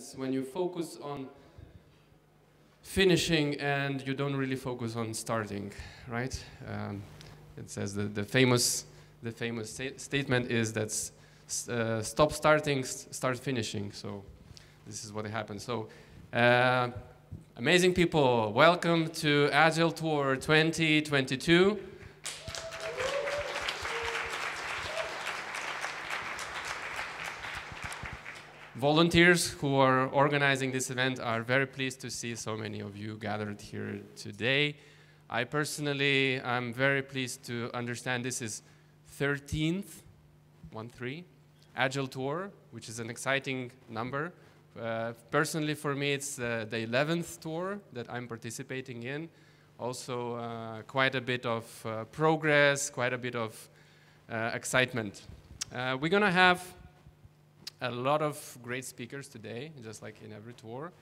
happens when you focus on finishing and you don't really focus on starting, right? It says the famous statement is that stop starting, start finishing. So this is what happens. So amazing people, welcome to Agile Tour 2022. Volunteers who are organizing this event are very pleased to see so many of you gathered here today. I personally am very pleased to understand this is 13th, 1-3, Agile Tour, which is an exciting number. Personally for me it's the 11th tour that I'm participating in. Also quite a bit of progress, quite a bit of excitement. We're gonna have a lot of great speakers today, just like in every tour.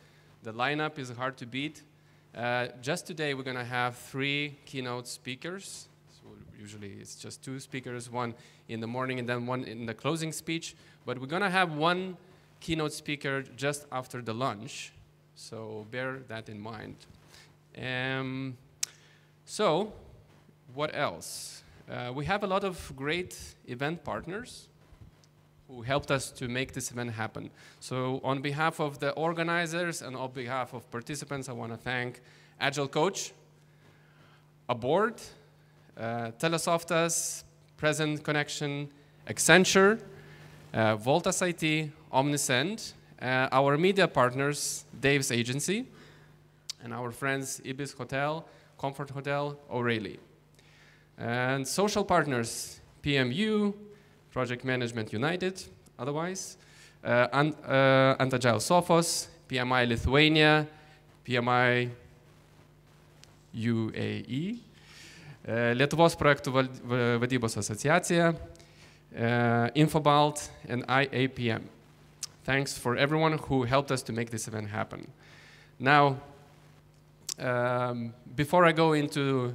The lineup is hard to beat. Just today, we're gonna have 3 keynote speakers. So usually it's just 2 speakers, one in the morning and then one in the closing speech. But we're gonna have 1 keynote speaker just after the lunch. So bear that in mind. So what else? We have a lot of great event partners who helped us to make this event happen. So on behalf of the organizers and on behalf of participants, I want to thank Agile Coach, Aboard, Telesoftas, Present Connection, Accenture, Voltas IT, Omnisend, our media partners, Dave's Agency, and our friends Ibis Hotel, Comfort Hotel, O'Reilly. And social partners, PMU, Project Management United, otherwise, Agile Sophos, PMI Lithuania, PMI UAE, Lietuvos projektų vadybos asociacija, Infobalt, and IAPM. Thanks for everyone who helped us to make this event happen. Now, before I go into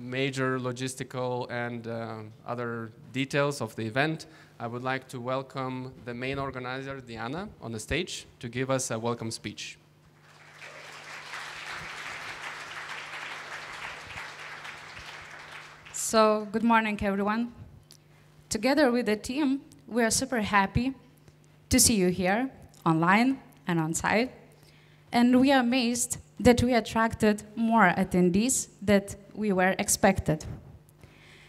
major logistical and other details of the event, I would like to welcome the main organizer, Diana, on the stage to give us a welcome speech. So, good morning, everyone. Together with the team, we are super happy to see you here, online and on site. And we are amazed that we attracted more attendees than we were expected.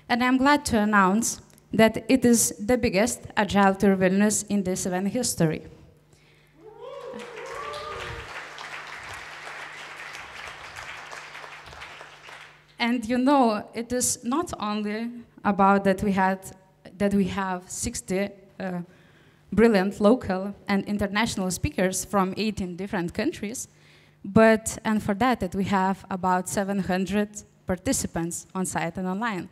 And I'm glad to announce that it is the biggest Agile Tour Vilnius in this event history. And you know, it is not only about that we have 60 brilliant local and international speakers from 18 different countries, and for that we have about 700 participants on site and online.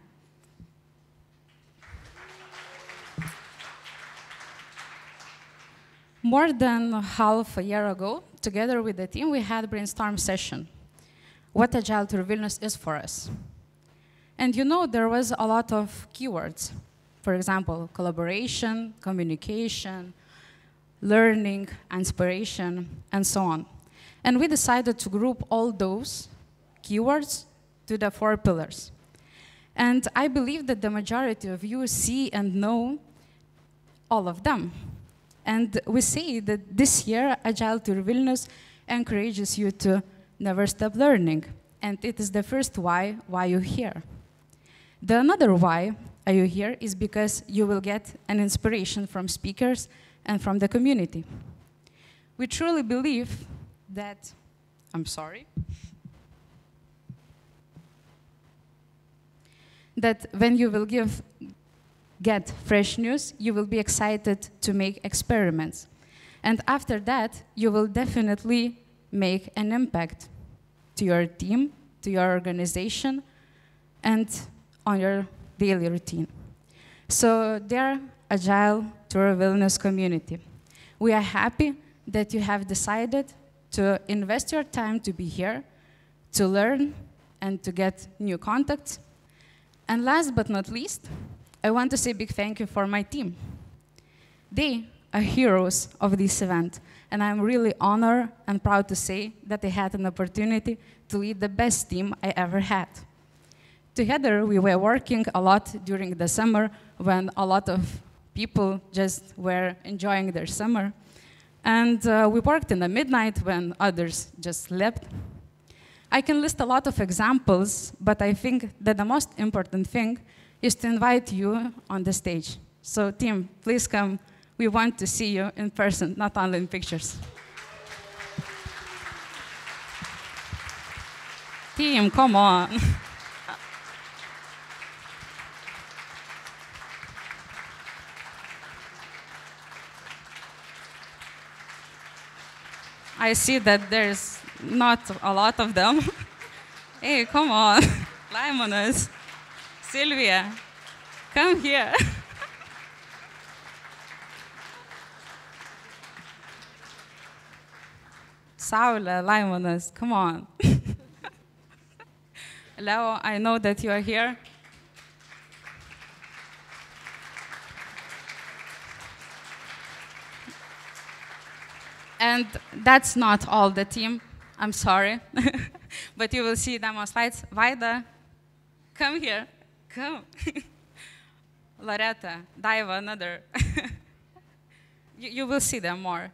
More than half a year ago, together with the team, we had a brainstorm session. What Agile Tour Vilnius is for us. And you know, there was a lot of keywords. For example, collaboration, communication, learning, inspiration, and so on. And we decided to group all those keywords to the 4 pillars. And I believe that the majority of you see and know all of them. And we say that this year, Agile Tour Vilnius encourages you to never stop learning. And it is the first why you're here. The another why are you here is because you will get an inspiration from speakers and from the community. We truly believe that, that when you will get fresh news, you will be excited to make experiments. And after that, you will definitely make an impact to your team, to your organization, and on your daily routine. So dear Agile Tour Vilnius community, we are happy that you have decided to invest your time to be here, to learn, and to get new contacts. And last but not least, I want to say a big thank you for my team. They heroes of this event. And I'm really honored and proud to say that I had an opportunity to lead the best team I ever had. Together, we were working a lot during the summer when a lot of people just were enjoying their summer. And we worked in the midnight when others just slept. I can list a lot of examples, but I think that the most important thing is to invite you on the stage. So team, please come. We want to see you in person, not only in pictures. Team, come on. I see that there's not a lot of them. Hey, come on. Laimonas, Sylvia, come here. Saula, Laimonas, come on. Leo, I know that you are here. And that's not all the team. I'm sorry. But you will see them on slides. Vaida, come here. Come. Loretta, Daiva, another. You will see them more.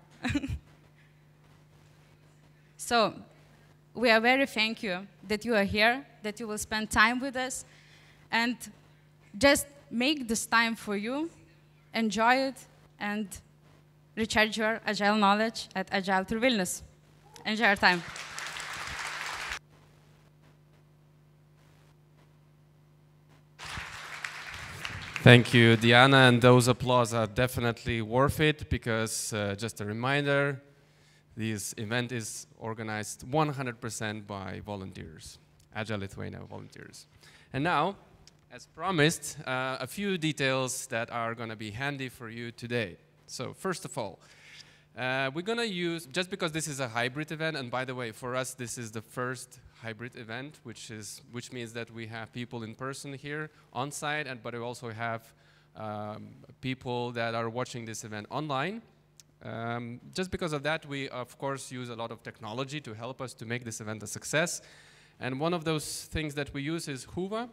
So we are very thank you that you are here, that you will spend time with us, and just make this time for you, enjoy it, and recharge your Agile knowledge at Agile through Vilnius. Enjoy your time. Thank you, Diana, and those applause are definitely worth it because, just a reminder, this event is organized 100% by volunteers, Agile Lithuania volunteers. And now, as promised, a few details that are going to be handy for you today. So first of all, we're going to use, just because this is a hybrid event, and by the way, for us, this is the first hybrid event, which means that we have people in person here on site, but we also have people that are watching this event online. Just because of that, we, of course, use a lot of technology to help us to make this event a success. And one of those things that we use is Huva,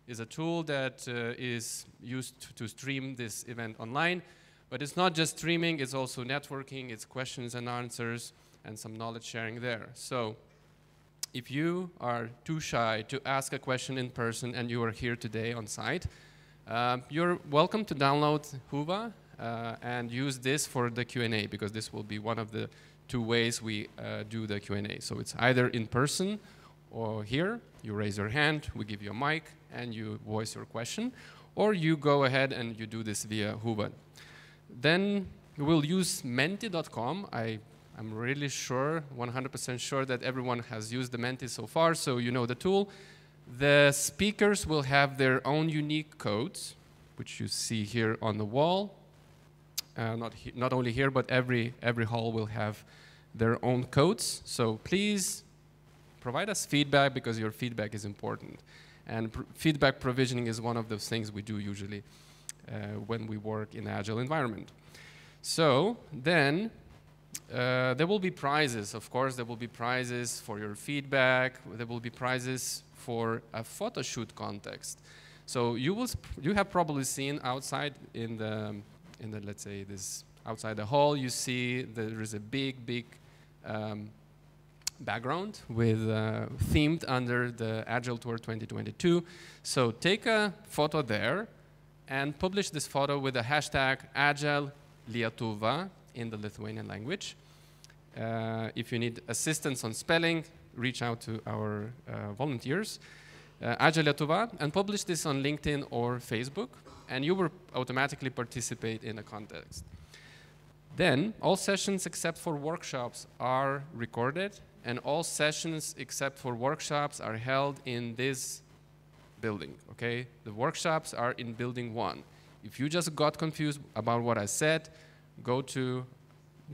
is a tool that is used to stream this event online. But it's not just streaming, it's also networking, it's questions and answers, and some knowledge sharing there. So if you are too shy to ask a question in person and you are here today on site, you're welcome to download Huva and use this for the Q&A, because this will be one of the two ways we do the Q&A. So it's either in person or here, you raise your hand, we give you a mic, and you voice your question, or you go ahead and you do this via Huva. Then we'll use menti.com. I'm really sure, 100% sure that everyone has used the Menti so far, so you know the tool. The speakers will have their own unique codes, which you see here on the wall. Not only here, but every hall will have their own codes. So please provide us feedback, because your feedback is important. And feedback provisioning is one of those things we do usually when we work in an Agile environment. So then there will be prizes. Of course, there will be prizes for your feedback. There will be prizes for a photo shoot context. So you have probably seen outside in the let's say this outside the hall, you see there is a big background with themed under the Agile Tour 2022. So take a photo there and publish this photo with the hashtag Agile Lietuva in the Lithuanian language. If you need assistance on spelling, reach out to our volunteers. Agile Lietuva, and publish this on LinkedIn or Facebook, and you will automatically participate in a contest. Then, all sessions except for workshops are recorded, and all sessions except for workshops are held in this building, okay? The workshops are in building 1. If you just got confused about what I said, go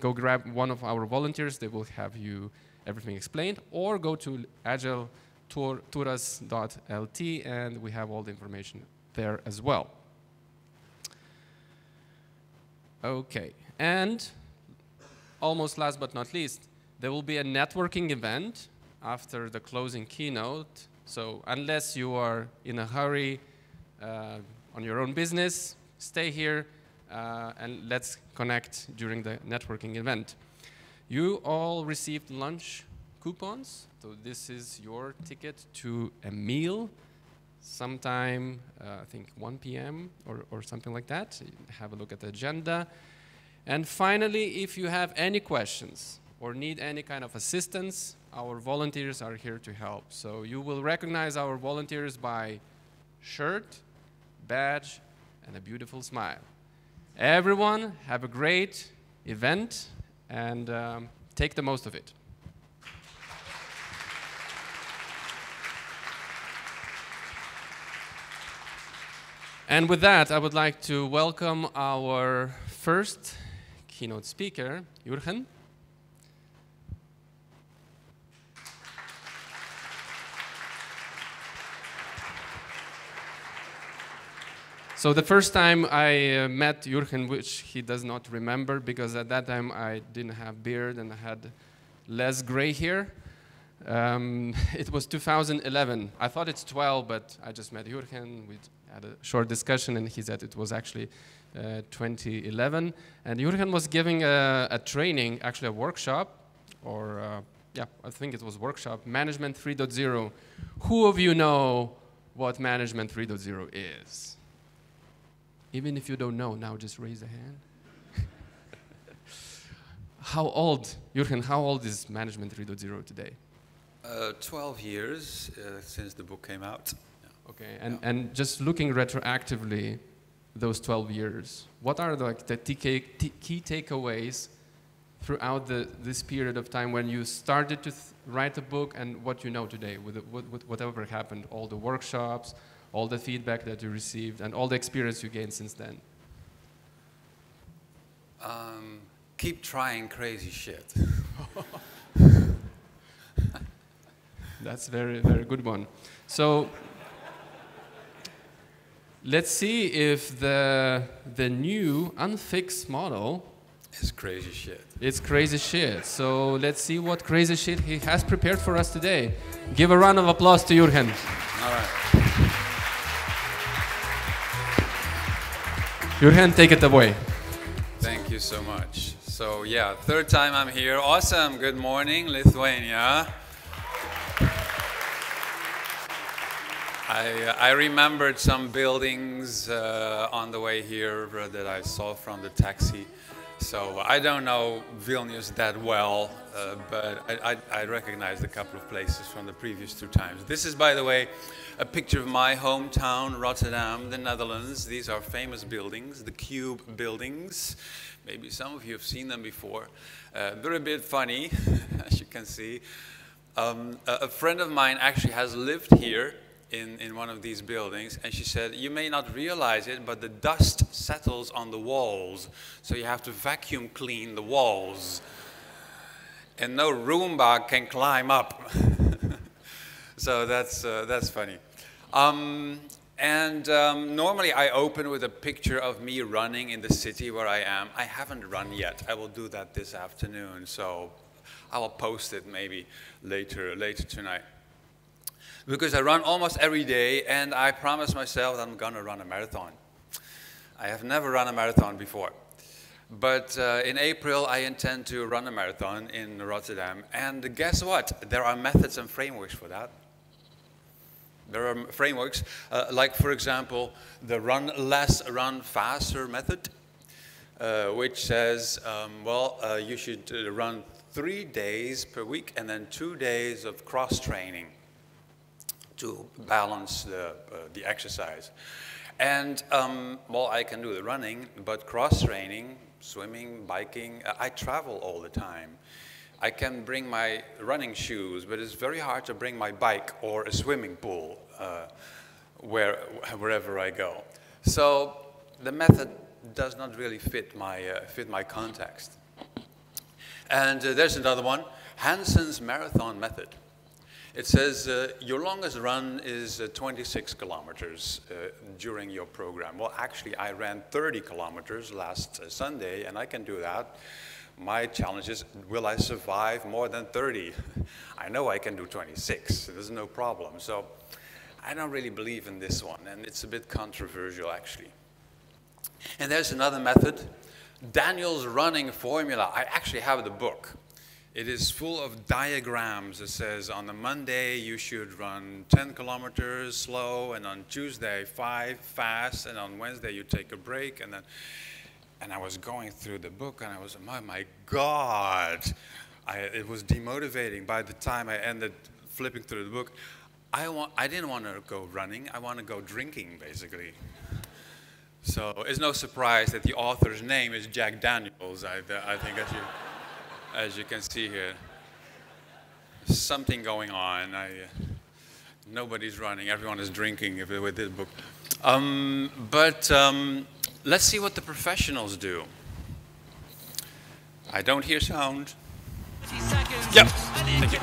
grab one of our volunteers. They will have you everything explained, or go to agileturas.lt, and we have all the information there as well. Okay, and almost last but not least, there will be a networking event after the closing keynote. So unless you are in a hurry on your own business, stay here and let's connect during the networking event. You all received lunch coupons, so this is your ticket to a meal sometime, I think 1 p.m. or something like that. Have a look at the agenda. And finally, if you have any questions or need any kind of assistance, our volunteers are here to help. So you will recognize our volunteers by shirt, badge, and a beautiful smile. Everyone, have a great event and take the most of it. And with that, I would like to welcome our first keynote speaker, Jurgen. So the first time I met Jurgen, which he does not remember, because at that time I didn't have beard and I had less gray hair. It was 2011. I thought it's 12, but I just met Jurgen. We had a short discussion, and he said it was actually 2011. And Jurgen was giving a training, actually a workshop, or yeah, I think it was workshop, Management 3.0. Who of you know what Management 3.0 is? Even if you don't know, now just raise a hand. How old, Jurgen, how old is Management 3.0 today? 12 years since the book came out. Yeah. Okay, and just looking retroactively, those 12 years, what are the key takeaways throughout this period of time when you started to write a book and what you know today, with whatever happened, all the workshops, all the feedback that you received, and all the experience you gained since then? Keep trying crazy shit. That's very, very good one. So let's see if the new unFIX model is crazy shit. It's crazy shit. So let's see what crazy shit he has prepared for us today. Give a round of applause to Jurgen. All right. Jurgen, take it away. Thank you so much. So yeah, third time I'm here. Awesome. Good morning, Lithuania. I remembered some buildings on the way here that I saw from the taxi. So I don't know Vilnius that well, but I recognized a couple of places from the previous 2 times. This is, by the way, a picture of my hometown, Rotterdam, the Netherlands. These are famous buildings, the Cube buildings. Maybe some of you have seen them before. They're a bit funny, as you can see. A friend of mine actually has lived here in one of these buildings, and she said, you may not realize it, but the dust settles on the walls, so you have to vacuum clean the walls. And no Roomba can climb up. So that's funny. Normally I open with a picture of me running in the city where I am. I haven't run yet. I will do that this afternoon, so I will post it maybe later tonight. Because I run almost every day, and I promised myself that I'm gonna run a marathon. I have never run a marathon before. But in April, I intend to run a marathon in Rotterdam. And guess what? There are methods and frameworks for that. There are frameworks, like, for example, the run less, run faster method, which says, you should run 3 days per week and then 2 days of cross-training to balance the exercise. And, I can do the running, but cross-training, swimming, biking, I travel all the time. I can bring my running shoes, but it's very hard to bring my bike or a swimming pool wherever I go. So the method does not really fit my context. And there's another one, Hansen's marathon method. It says, your longest run is 26 kilometers during your program. Well, actually, I ran 30 kilometers last Sunday, and I can do that. My challenge is, will I survive more than 30? I know I can do 26, there's no problem. So I don't really believe in this one, and it's a bit controversial, actually. And there's another method, Daniel's running formula. I actually have the book. It is full of diagrams. It says on the Monday you should run 10 kilometers slow, and on Tuesday 5 fast, and on Wednesday you take a break. And I was going through the book, and I was, oh my God, it was demotivating. By the time I ended flipping through the book, I didn't want to go running. I want to go drinking, basically. So it's no surprise that the author's name is Jack Daniels. I think as you can see here, something going on. Nobody's running, everyone is drinking with this book. Let's see what the professionals do. I don't hear sound. Yep, thank you.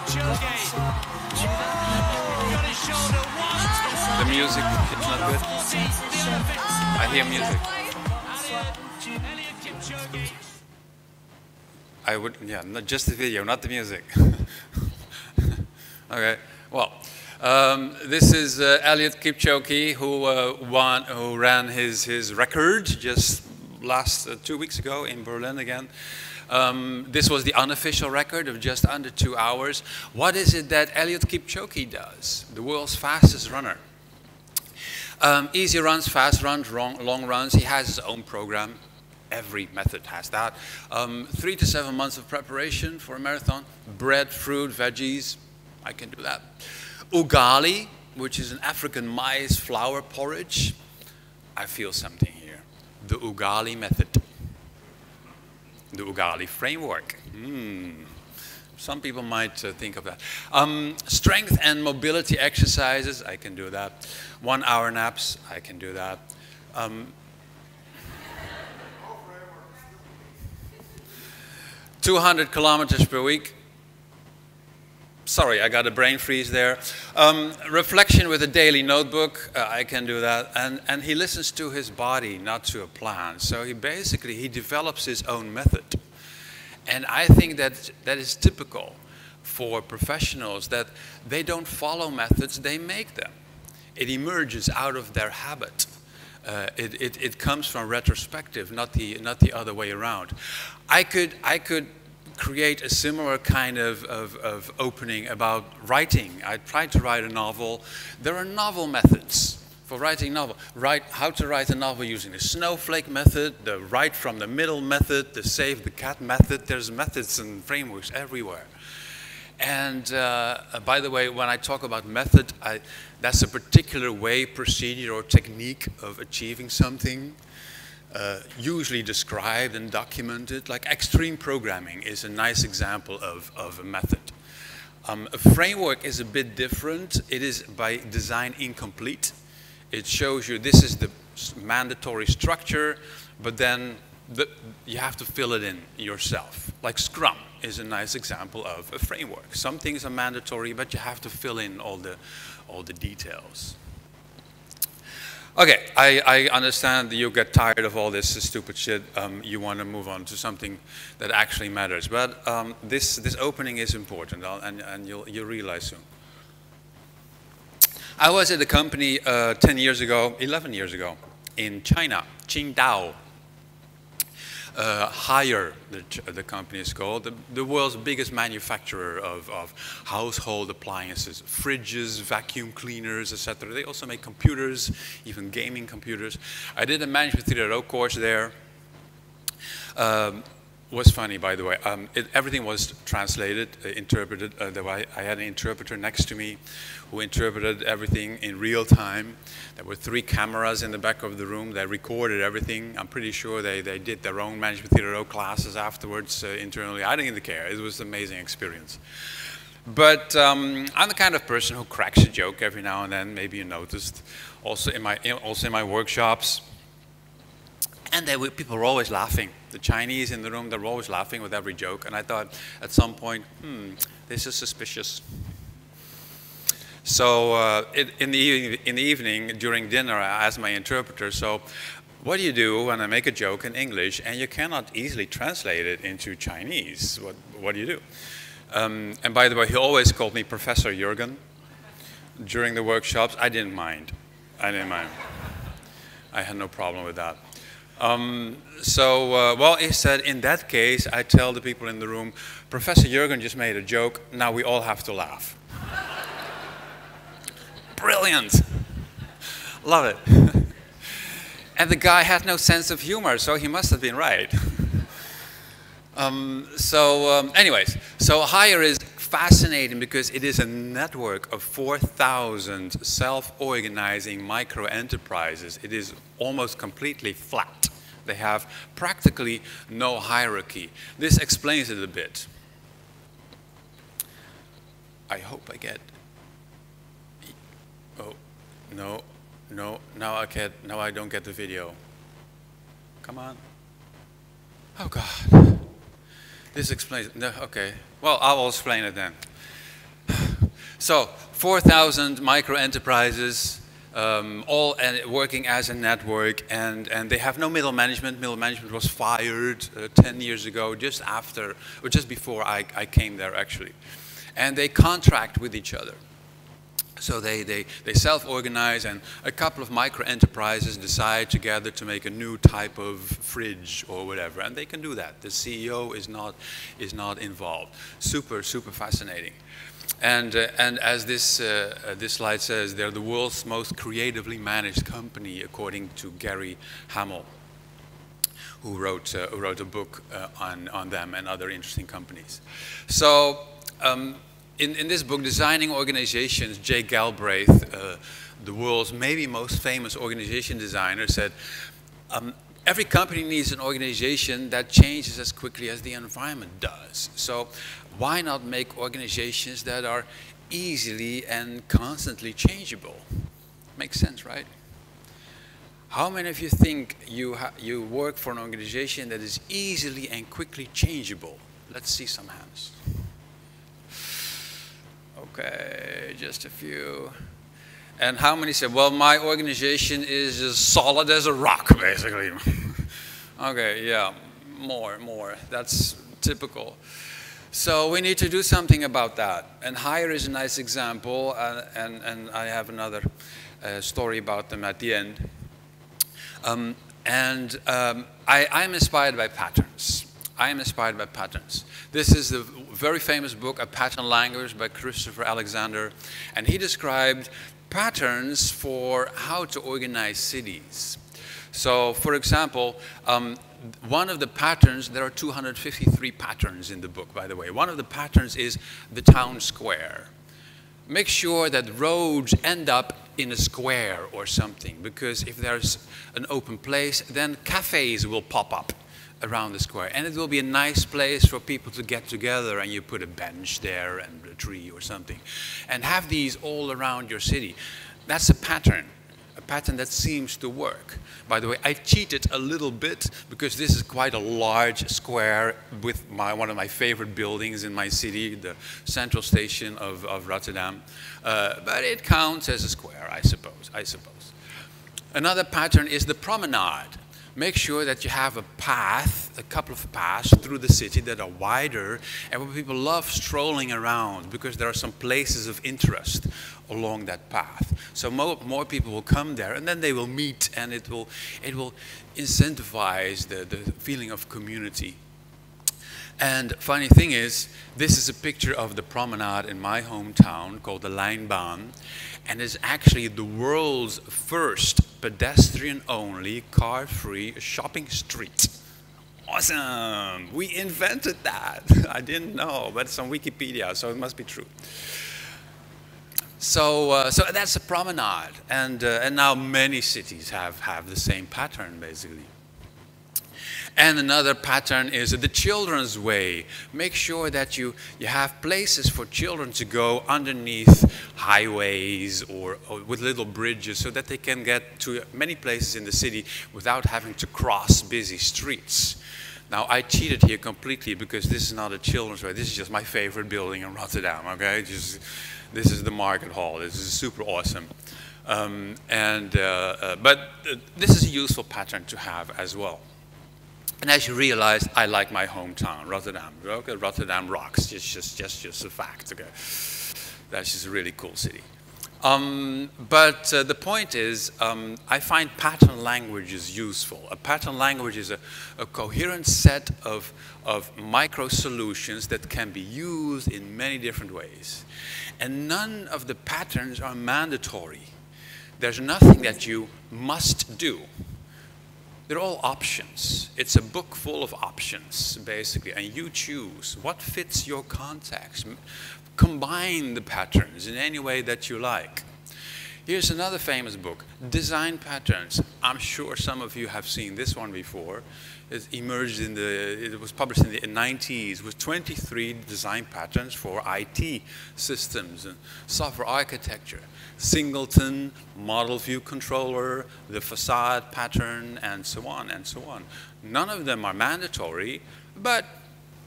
The music is not good. I hear music. I would, yeah, not just the video, not the music. Okay, well, this is Eliud Kipchoge, who ran his record just 2 weeks ago in Berlin again. This was the unofficial record of just under 2 hours. What is it that Eliud Kipchoge does? The world's fastest runner. Easy runs, fast runs, long runs. He has his own program. Every method has that. 3 to 7 months of preparation for a marathon. Bread, fruit, veggies. I can do that. Ugali, which is an African maize flour porridge. I feel something here. The Ugali method. The Ugali framework. Some people might think of that. Strength and mobility exercises. I can do that. 1 hour naps. I can do that. 200 kilometers per week. Sorry, I got a brain freeze there. Reflection with a daily notebook. I can do that. And he listens to his body, not to a plan. So he develops his own method. And I think that is typical for professionals, that they don't follow methods, they make them. It emerges out of their habit. It comes from retrospective, not the other way around. I could create a similar kind of opening about writing. I tried to write a novel. There are novel methods for writing a novel. How to write a novel using the snowflake method, the write from the middle method, the save the cat method. There's methods and frameworks everywhere. And by the way, when I talk about method, that's a particular way, procedure, or technique of achieving something, usually described and documented. Like extreme programming is a nice example of a method. A framework is a bit different. It is by design incomplete. It shows you this is the mandatory structure, but then you have to fill it in yourself. Like Scrum is a nice example of a framework. Some things are mandatory, but you have to fill in all the details. Okay, I understand that you get tired of all this stupid shit. You want to move on to something that actually matters. But this opening is important, and you'll realize soon. I was at a company 11 years ago, in China, Qingdao. Haier, the company is called, the world's biggest manufacturer of household appliances, fridges, vacuum cleaners, etc. They also make computers, even gaming computers. I did a Management 3.0 course there. Was funny, by the way. Everything was translated, interpreted. I had an interpreter next to me who interpreted everything in real time. There were 3 cameras in the back of the room. They recorded everything. I'm pretty sure they did their own Management 3.0 classes afterwards internally. I didn't even care. It was an amazing experience. But I'm the kind of person who cracks a joke every now and then. Maybe you noticed. Also in my workshops. And people were always laughing. The Chinese in the room, they were always laughing with every joke. And I thought, at some point, this is suspicious. So in the evening, during dinner, I asked my interpreter, so what do you do when I make a joke in English and you cannot easily translate it into Chinese? What do you do? And by the way, he always called me Professor Jurgen during the workshops. I didn't mind. I didn't mind. I had no problem with that. Well, he said, in that case, I tell the people in the room, Professor Jurgen just made a joke, now we all have to laugh. Brilliant. Love it. And the guy had no sense of humor, so he must have been right. Anyways, so Hire is fascinating because it is a network of 4,000 self-organizing micro-enterprises. It is almost completely flat. They have practically no hierarchy. This explains it a bit. I hope I get... Oh, no, now I don't get the video. Come on. Oh, God. This explains it. No, okay. Well, I will explain it then. So, 4,000 micro-enterprises, all working as a network, and they have no middle management. Middle management was fired 10 years ago, just after, or just before I came there, actually. And they contract with each other. So they self-organize, and a couple of micro-enterprises decide together to make a new type of fridge or whatever, and they can do that. The CEO is not involved. Super fascinating. And as this slide says, they're the world's most creatively managed company, according to Gary Hamel, who wrote a book on them and other interesting companies. So. In this book, Designing Organizations, Jay Galbraith, the world's maybe most famous organization designer, said, every company needs an organization that changes as quickly as the environment does. So why not make organizations that are easily and constantly changeable? Makes sense, right? How many of you think you work for an organization that is easily and quickly changeable? Let's see some hands. Okay, just a few. And how many said, well, my organization is as solid as a rock, basically. Okay, yeah, more. That's typical. So we need to do something about that. And Hire is a nice example, and I have another story about them at the end. I'm inspired by patterns. I am inspired by patterns. This is the very famous book, A Pattern Language by Christopher Alexander, and he described patterns for how to organize cities. So, for example, one of the patterns, there are 253 patterns in the book, by the way. One of the patterns is the town square. Make sure that roads end up in a square or something, because if there's an open place, then cafes will pop up around the square, and it will be a nice place for people to get together, and you put a bench there and a tree or something, and have these all around your city. That's a pattern that seems to work. By the way, I cheated a little bit because this is quite a large square with one of my favorite buildings in my city, the central station of Rotterdam, but it counts as a square, I suppose. Another pattern is the promenade. Make sure that you have a path, a couple of paths through the city that are wider and where people love strolling around because there are some places of interest along that path. So more people will come there, and then they will meet, and it will incentivize the feeling of community. And funny thing is, this is a picture of the promenade in my hometown called the Lijnbaan, and it's actually the world's first pedestrian-only, car-free shopping street. Awesome! We invented that. I didn't know, but it's on Wikipedia, so it must be true. So that's a promenade, and now many cities have the same pattern, basically. And another pattern is the children's way. Make sure that you have places for children to go underneath highways or with little bridges so that they can get to many places in the city without having to cross busy streets. Now, I cheated here completely because this is not a children's way. This is just my favorite building in Rotterdam, okay? This is the market hall. This is super awesome. But this is a useful pattern to have as well. And as you realize, I like my hometown, Rotterdam. Okay, Rotterdam rocks. It's just a fact. Okay, that's just a really cool city. But the point is, I find pattern languages useful. A pattern language is a coherent set of micro solutions that can be used in many different ways. And none of the patterns are mandatory. There's nothing that you must do. They're all options. It's a book full of options, basically, and you choose what fits your context. Combine the patterns in any way that you like. Here's another famous book, Design Patterns. I'm sure some of you have seen this one before. It emerged it was published in the 90s with 23 design patterns for IT systems and software architecture. Singleton, model view controller, the facade pattern, and so on and so on. None of them are mandatory, but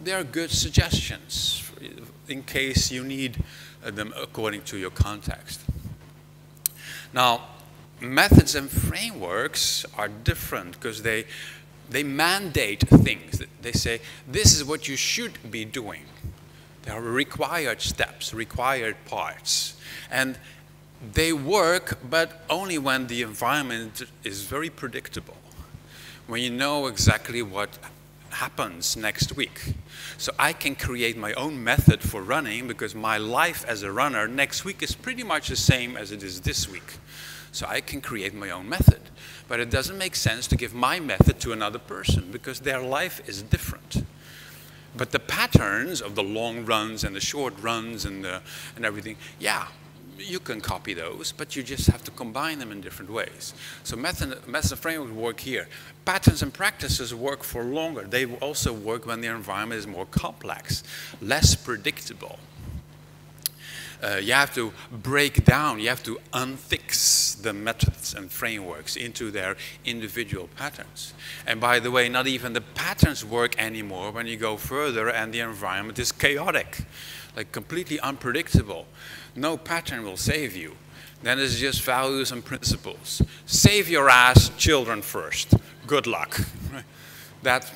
they are good suggestions in case you need them according to your context. Now, methods and frameworks are different because they mandate things. They say, this is what you should be doing. There are required steps, required parts. And they work, but only when the environment is very predictable, when you know exactly what happens next week. So I can create my own method for running because my life as a runner next week is pretty much the same as it is this week. So I can create my own method. But it doesn't make sense to give my method to another person because their life is different. But the patterns of the long runs and the short runs and everything, yeah, you can copy those, but you just have to combine them in different ways. So methods and frameworks work here. Patterns and practices work for longer. They also work when the environment is more complex, less predictable. You have to break down, you have to unFIX the methods and frameworks into their individual patterns. And by the way, not even the patterns work anymore when you go further and the environment is chaotic, like completely unpredictable. No pattern will save you. Then it's just values and principles. Save your ass, children first. Good luck. That's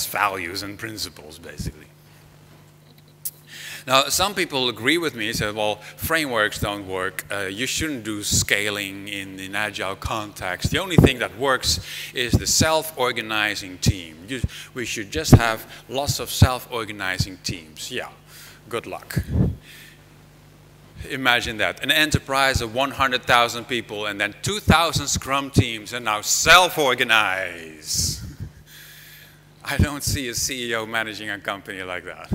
values and principles, basically. Now, some people agree with me, say, well, frameworks don't work. You shouldn't do scaling in Agile context. The only thing that works is the self-organizing team. We should just have lots of self-organizing teams. Yeah, good luck. Imagine that. An enterprise of 100,000 people and then 2,000 Scrum teams and now self-organize. I don't see a CEO managing a company like that.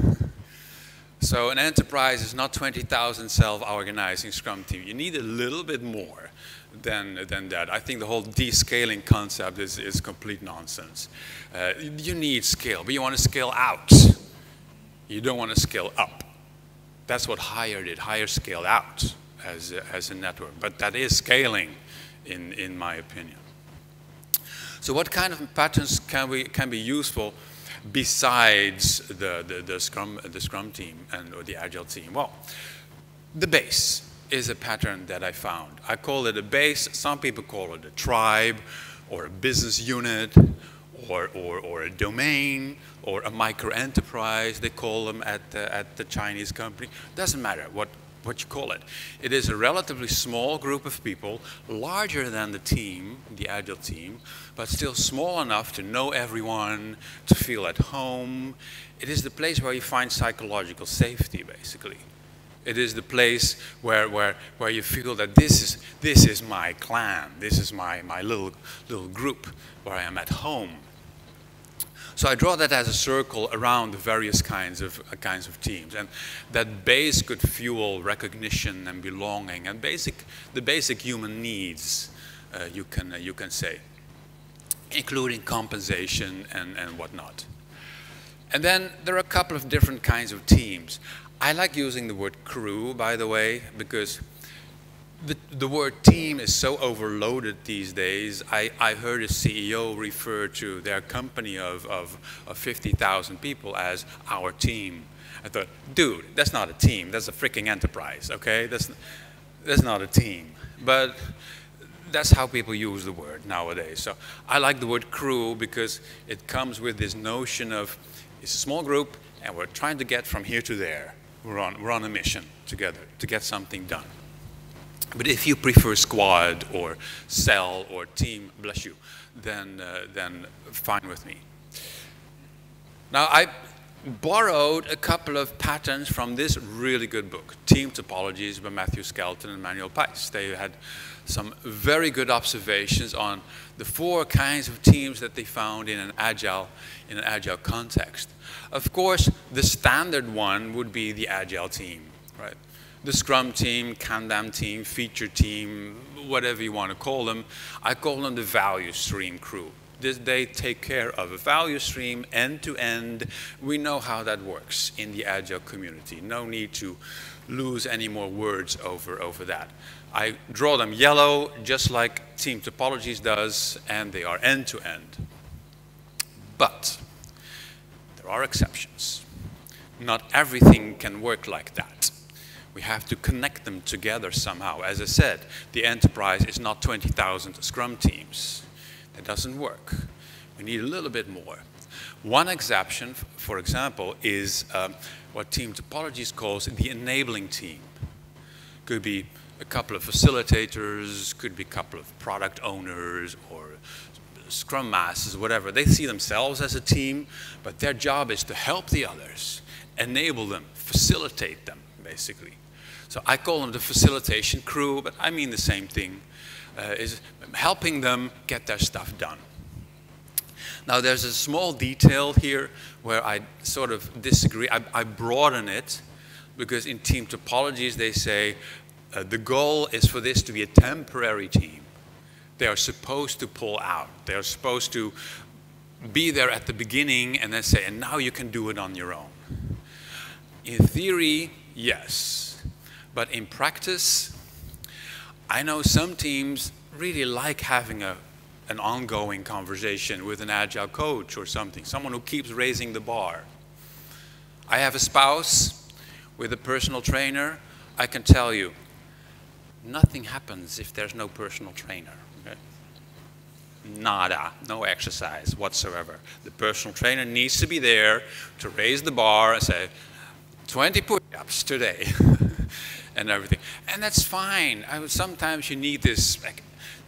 So an enterprise is not 20,000 self-organizing Scrum team. You need a little bit more than that. I think the whole descaling concept is complete nonsense. You need scale, but you want to scale out. You don't want to scale up. That's what Hire did. Hire scaled out as a network, but that is scaling, in my opinion. So what kind of patterns can be useful besides the Scrum team or the Agile team? Well, the base is a pattern that I found. I call it a base. Some people call it a tribe or a business unit or a domain or a micro-enterprise, they call them at the Chinese company. Doesn't matter what you call it. It is a relatively small group of people, larger than the team, the Agile team, but still small enough to know everyone, to feel at home. It is the place where you find psychological safety, basically. It is the place where you feel that this is my clan, this is my little group where I am at home. So I draw that as a circle around the various kinds of teams, and that base could fuel recognition and belonging and the basic human needs, you can say, including compensation and whatnot. And then there are a couple of different kinds of teams. I like using the word crew, by the way, because the word team is so overloaded these days. I heard a CEO refer to their company of 50,000 people as our team. I thought, dude, that's not a team. That's a freaking enterprise, okay? That's not a team. But that's how people use the word nowadays. So I like the word crew because it comes with this notion of it's a small group and we're trying to get from here to there. We're on a mission together to get something done. But if you prefer squad or cell or team, bless you, then fine with me. Now, I borrowed a couple of patterns from this really good book, Team Topologies by Matthew Skelton and Manuel Pais. They had some very good observations on the 4 kinds of teams that they found in an agile context. Of course, the standard one would be the agile team, right? The Scrum team, Kanban team, feature team, whatever you want to call them. I call them the value stream crew. They take care of a value stream end to end. We know how that works in the agile community. No need to lose any more words over that. I draw them yellow, just like Team Topologies does, and they are end to end. But there are exceptions. Not everything can work like that. We have to connect them together somehow. As I said, the enterprise is not 20,000 Scrum teams. That doesn't work. We need a little bit more. One exception, for example, is what Team Topologies calls the enabling team. Could be a couple of facilitators, could be a couple of product owners or Scrum Masters, whatever. They see themselves as a team, but their job is to help the others, enable them, facilitate them, basically. So I call them the facilitation crew, but I mean the same thing, is helping them get their stuff done. Now there's a small detail here where I sort of disagree. I broaden it because in Team Topologies they say the goal is for this to be a temporary team. They are supposed to pull out. They are supposed to be there at the beginning and then say, and now you can do it on your own. In theory, yes. But in practice, I know some teams really like having an ongoing conversation with an agile coach or something, someone who keeps raising the bar. I have a spouse with a personal trainer. I can tell you, nothing happens if there's no personal trainer. Okay? Nada, no exercise whatsoever. The personal trainer needs to be there to raise the bar and say, 20 push-ups today. And everything. And that's fine. Sometimes you need this,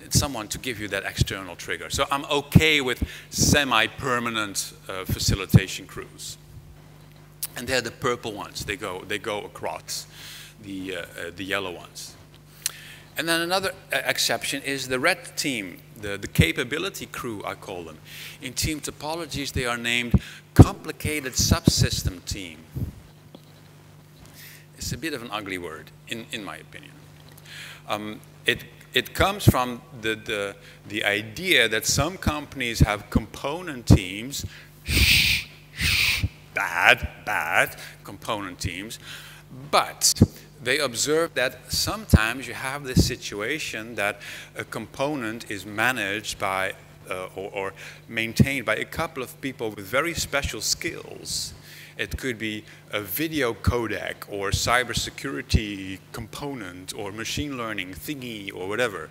someone to give you that external trigger. So I'm okay with semi-permanent facilitation crews. And they're the purple ones. They go across the yellow ones. And then another exception is the red team, the capability crew, I call them. In Team Topologies, they are named complicated subsystem team. It's a bit of an ugly word, in my opinion. It comes from the idea that some companies have component teams, bad component teams, but they observe that sometimes you have this situation that a component is managed by or maintained by a couple of people with very special skills. It could be a video codec or cybersecurity component or machine learning thingy or whatever.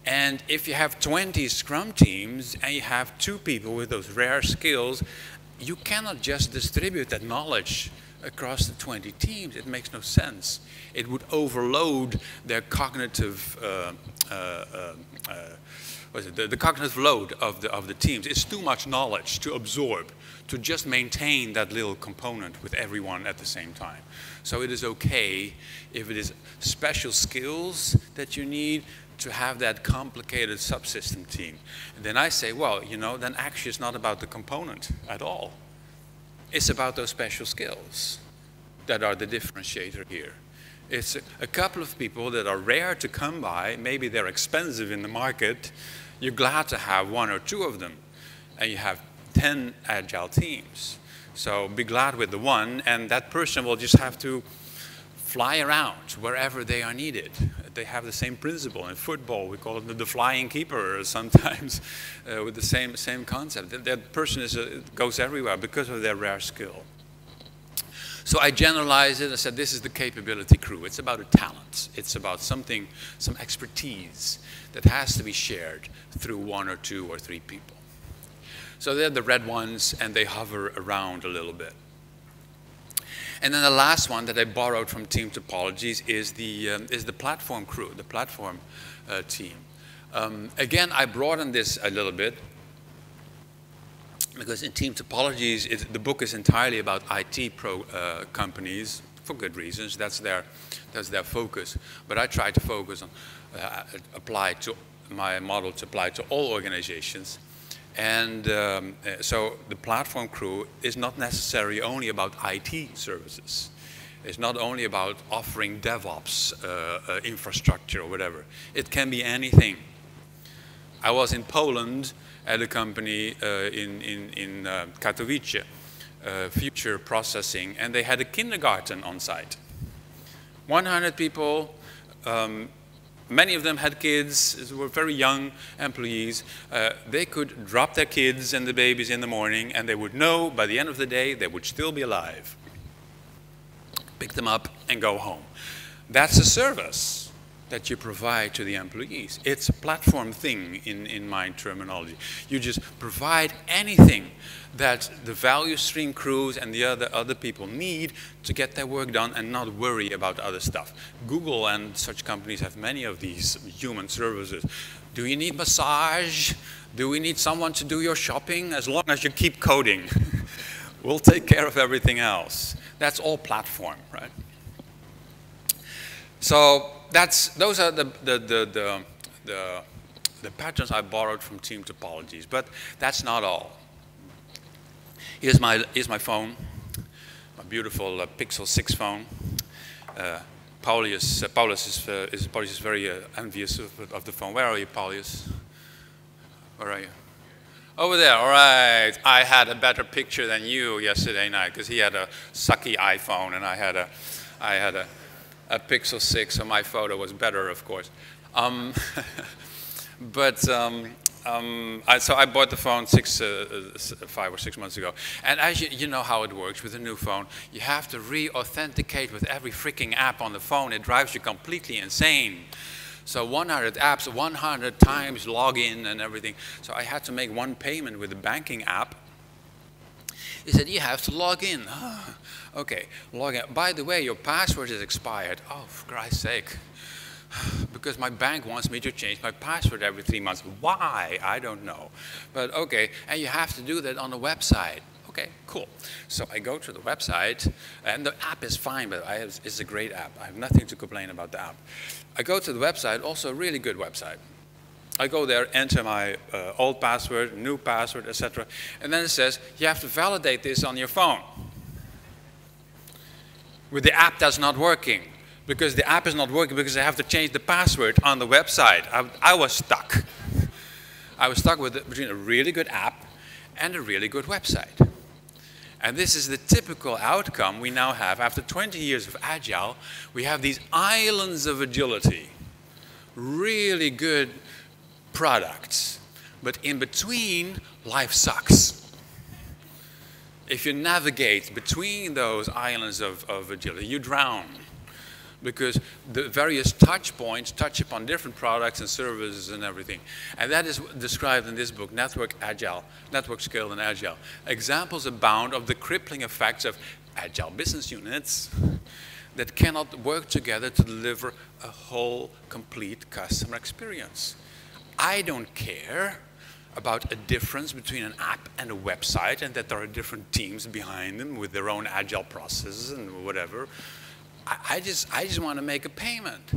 And if you have 20 Scrum teams and you have 2 people with those rare skills, you cannot just distribute that knowledge across the 20 teams. It makes no sense. It would overload their cognitive the cognitive load of the teams. It's too much knowledge to absorb, to just maintain that little component with everyone at the same time. So it is okay if it is special skills that you need to have that complicated subsystem team. And then I say, well, you know, then actually it's not about the component at all. It's about those special skills that are the differentiator here. It's a couple of people that are rare to come by. Maybe they're expensive in the market. You're glad to have 1 or 2 of them. And you have 10 agile teams. So be glad with the one, and that person will just have to fly around wherever they are needed. they have the same principle. In football, we call it the flying keeper sometimes, with the same concept. That person goes everywhere because of their rare skill. So I generalized it. I said, this is the capability crew. It's about a talent. It's about something, some expertise that has to be shared through 1 or 2 or 3 people. So they're the red ones, and they hover around a little bit. And then the last one that I borrowed from team topologies is the platform crew, the platform team. Again, I broadened this a little bit, because in team topologies, the book is entirely about IT companies, for good reasons. That's their focus. But I try to focus on apply to my model to apply to all organizations. And so the platform crew is not necessarily only about IT services. It's not only about offering DevOps infrastructure or whatever. It can be anything. I was in Poland at a company in Katowice, future processing, and they had a kindergarten on site. 100 people, many of them had kids, were very young employees. They could drop their kids and the babies in the morning, and they would know by the end of the day they would still be alive. Pick them up and go home. That's a service that you provide to the employees. It's a platform thing in my terminology. You just provide anything that the value stream crews and the other people need to get their work done and not worry about other stuff. Google and such companies have many of these human services. Do you need massage? Do we need someone to do your shopping? As long as you keep coding, we'll take care of everything else. That's all platform, right? So those are the patterns I borrowed from team topologies, but that's not all. Here's my phone, my beautiful Pixel 6 phone. Paulus is very envious of the phone. Where are you, Paulus? Where are you? Over there, all right. I had a better picture than you yesterday night because he had a sucky iPhone and I had a Pixel 6, so my photo was better, of course. So I bought the phone 5 or 6 months ago. And as you know how it works with a new phone, you have to re-authenticate with every freaking app on the phone. It drives you completely insane. So 100 apps, 100 times login and everything. So I had to make one payment with the banking app. He said, you have to log in. Okay, log in. By the way, your password is expired. Oh, for Christ's sake. Because my bank wants me to change my password every 3 months. Why? I don't know. But okay, and you have to do that on the website. Okay, cool. So I go to the website, and the app is fine, but it's a great app. I have nothing to complain about the app. I go to the website, also a really good website. I go there, enter my old password, new password, etc. And then it says, you have to validate this on your phone. With the app that's not working. Because the app is not working because I have to change the password on the website. I was stuck. I was stuck between a really good app and a really good website. And this is the typical outcome we now have. After 20 years of Agile, we have these islands of agility. Really good products. But in between, life sucks. If you navigate between those islands of agility, you drown. Because the various touch points touch upon different products and services and everything. And that is described in this book, Network Scale and Agile. Examples abound of the crippling effects of Agile business units that cannot work together to deliver a whole, complete customer experience. I don't care about a difference between an app and a website and that there are different teams behind them with their own Agile processes and whatever. I just want to make a payment.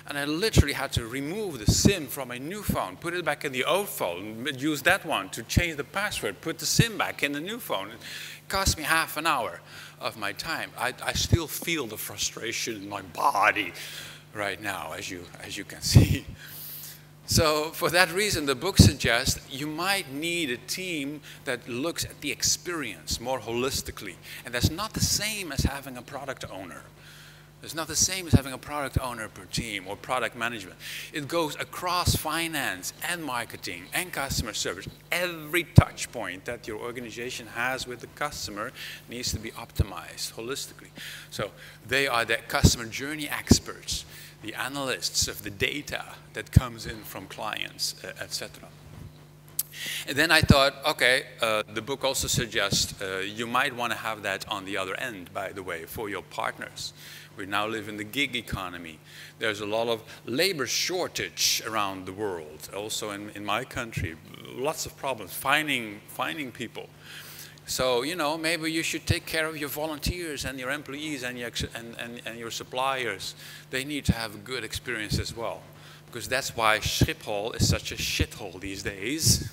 And I literally had to remove the SIM from my new phone, put it back in the old phone, use that one to change the password, put the SIM back in the new phone. It cost me half an hour of my time. I still feel the frustration in my body right now, as you can see. So for that reason, the book suggests you might need a team that looks at the experience more holistically. And that's not the same as having a product owner. It's not the same as having a product owner per team or product management. It goes across finance and marketing and customer service. Every touch point that your organization has with the customer needs to be optimized holistically. So they are the customer journey experts, the analysts of the data that comes in from clients, etc. And then I thought, okay, the book also suggests you might want to have that on the other end, by the way, for your partners. We now live in the gig economy. There's a lot of labor shortage around the world, also in my country. Lots of problems finding people. So, you know, maybe you should take care of your volunteers and your employees and your suppliers. They need to have a good experience as well. Because that's why Schiphol is such a shithole these days.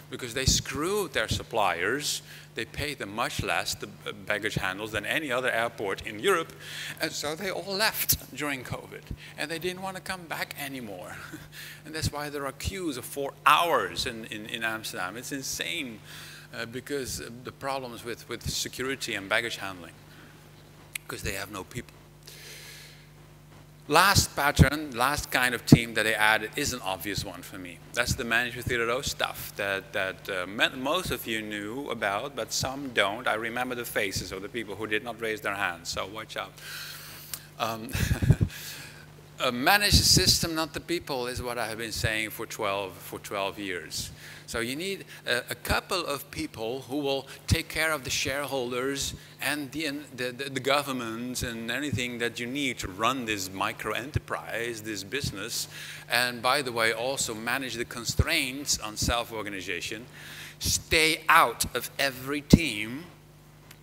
Because they screwed their suppliers. They paid them much less, the baggage handlers, than any other airport in Europe. And so they all left during COVID. And they didn't want to come back anymore. And that's why there are queues of 4 hours in Amsterdam. It's insane because the problems with security and baggage handling. Because they have no people. Last pattern, last kind of team that I added is an obvious one for me. That's the manage with zero stuff that most of you knew about, but some don't. I remember the faces of the people who did not raise their hands, so watch out. Manage the system, not the people, is what I have been saying for 12 years. So you need a couple of people who will take care of the shareholders and the government and anything that you need to run this micro enterprise, this business. And by the way, also manage the constraints on self-organization. Stay out of every team.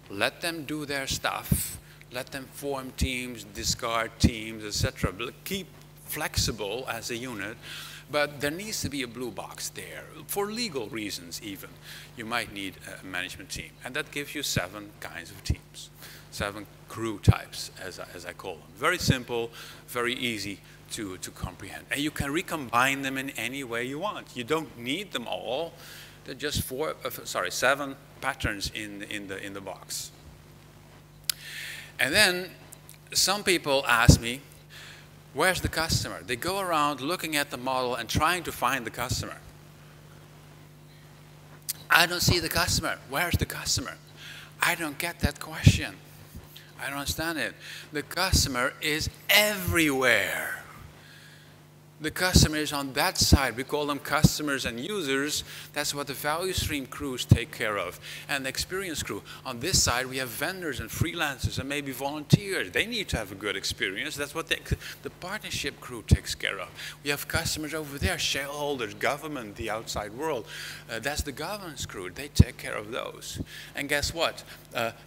Let them do their stuff. Let them form teams, discard teams, etc. Keep flexible as a unit. But there needs to be a blue box there. For legal reasons even, you might need a management team. And that gives you 7 kinds of teams. 7 crew types, as I call them. Very simple, very easy to comprehend. And you can recombine them in any way you want. You don't need them all. They're just 7 patterns in the box. And then some people ask me, where's the customer? They go around looking at the model and trying to find the customer. I don't see the customer. Where's the customer? I don't get that question. I don't understand it. The customer is everywhere. The customer is on that side. We call them customers and users. That's what the value stream crews take care of. And the experience crew. On this side, we have vendors and freelancers and maybe volunteers. They need to have a good experience. That's what the partnership crew takes care of. We have customers over there, shareholders, government, the outside world. That's the governance crew. They take care of those. And guess what?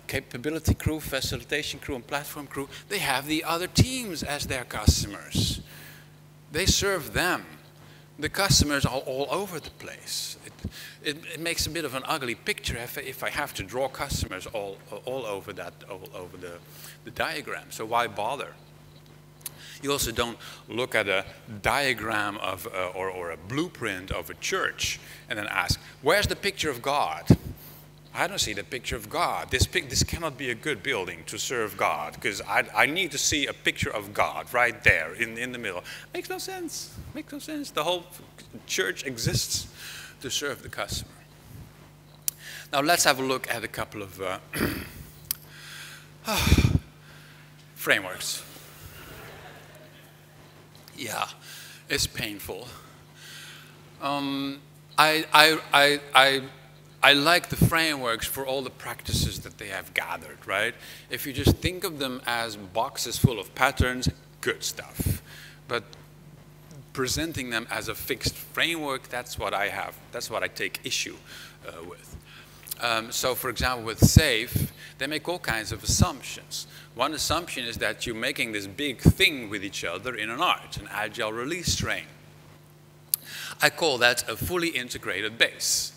Capability crew, facilitation crew, and platform crew, they have the other teams as their customers. They serve them. The customers are all over the place. It makes a bit of an ugly picture if I have to draw customers all over the diagram. So why bother? You also don't look at a diagram of or a blueprint of a church and then ask, where's the picture of God? I don't see the picture of God. This cannot be a good building to serve God, because I need to see a picture of God right there in the middle. Makes no sense. Makes no sense. The whole church exists to serve the customer. Now let's have a look at a couple of frameworks. Yeah, it's painful. I like the frameworks for all the practices that they have gathered, right? If you just think of them as boxes full of patterns, good stuff. But presenting them as a fixed framework, that's what I have. That's what I take issue with. So for example, with SAFE, they make all kinds of assumptions. One assumption is that you're making this big thing with each other in an art, an agile release train. I call that a fully integrated base.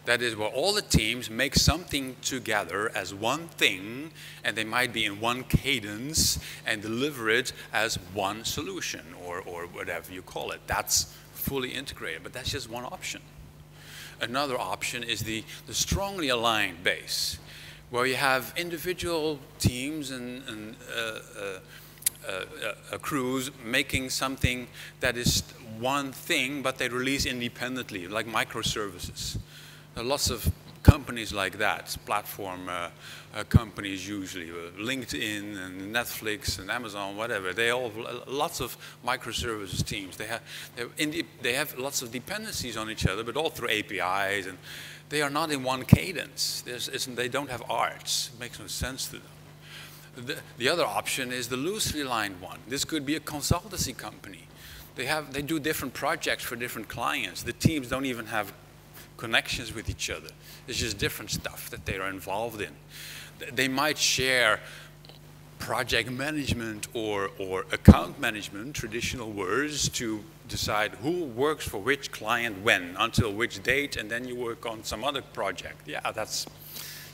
That is where all the teams make something together as one thing, and they might be in one cadence and deliver it as one solution or whatever you call it. That's fully integrated, but that's just one option. Another option is the strongly aligned base, where you have individual teams and crews making something that is one thing, but they release independently, like microservices. There are lots of companies like that, platform companies usually, LinkedIn and Netflix and Amazon, whatever. They all have lots of microservices teams. They have lots of dependencies on each other, but all through APIs, and they are not in one cadence. They don't have arts. It makes no sense to them. The other option is the loosely aligned one. This could be a consultancy company. They do different projects for different clients. The teams don't even have connections with each other. It's just different stuff that they are involved in. They might share project management or account management, traditional words, to decide who works for which client when, until which date, and then you work on some other project. Yeah,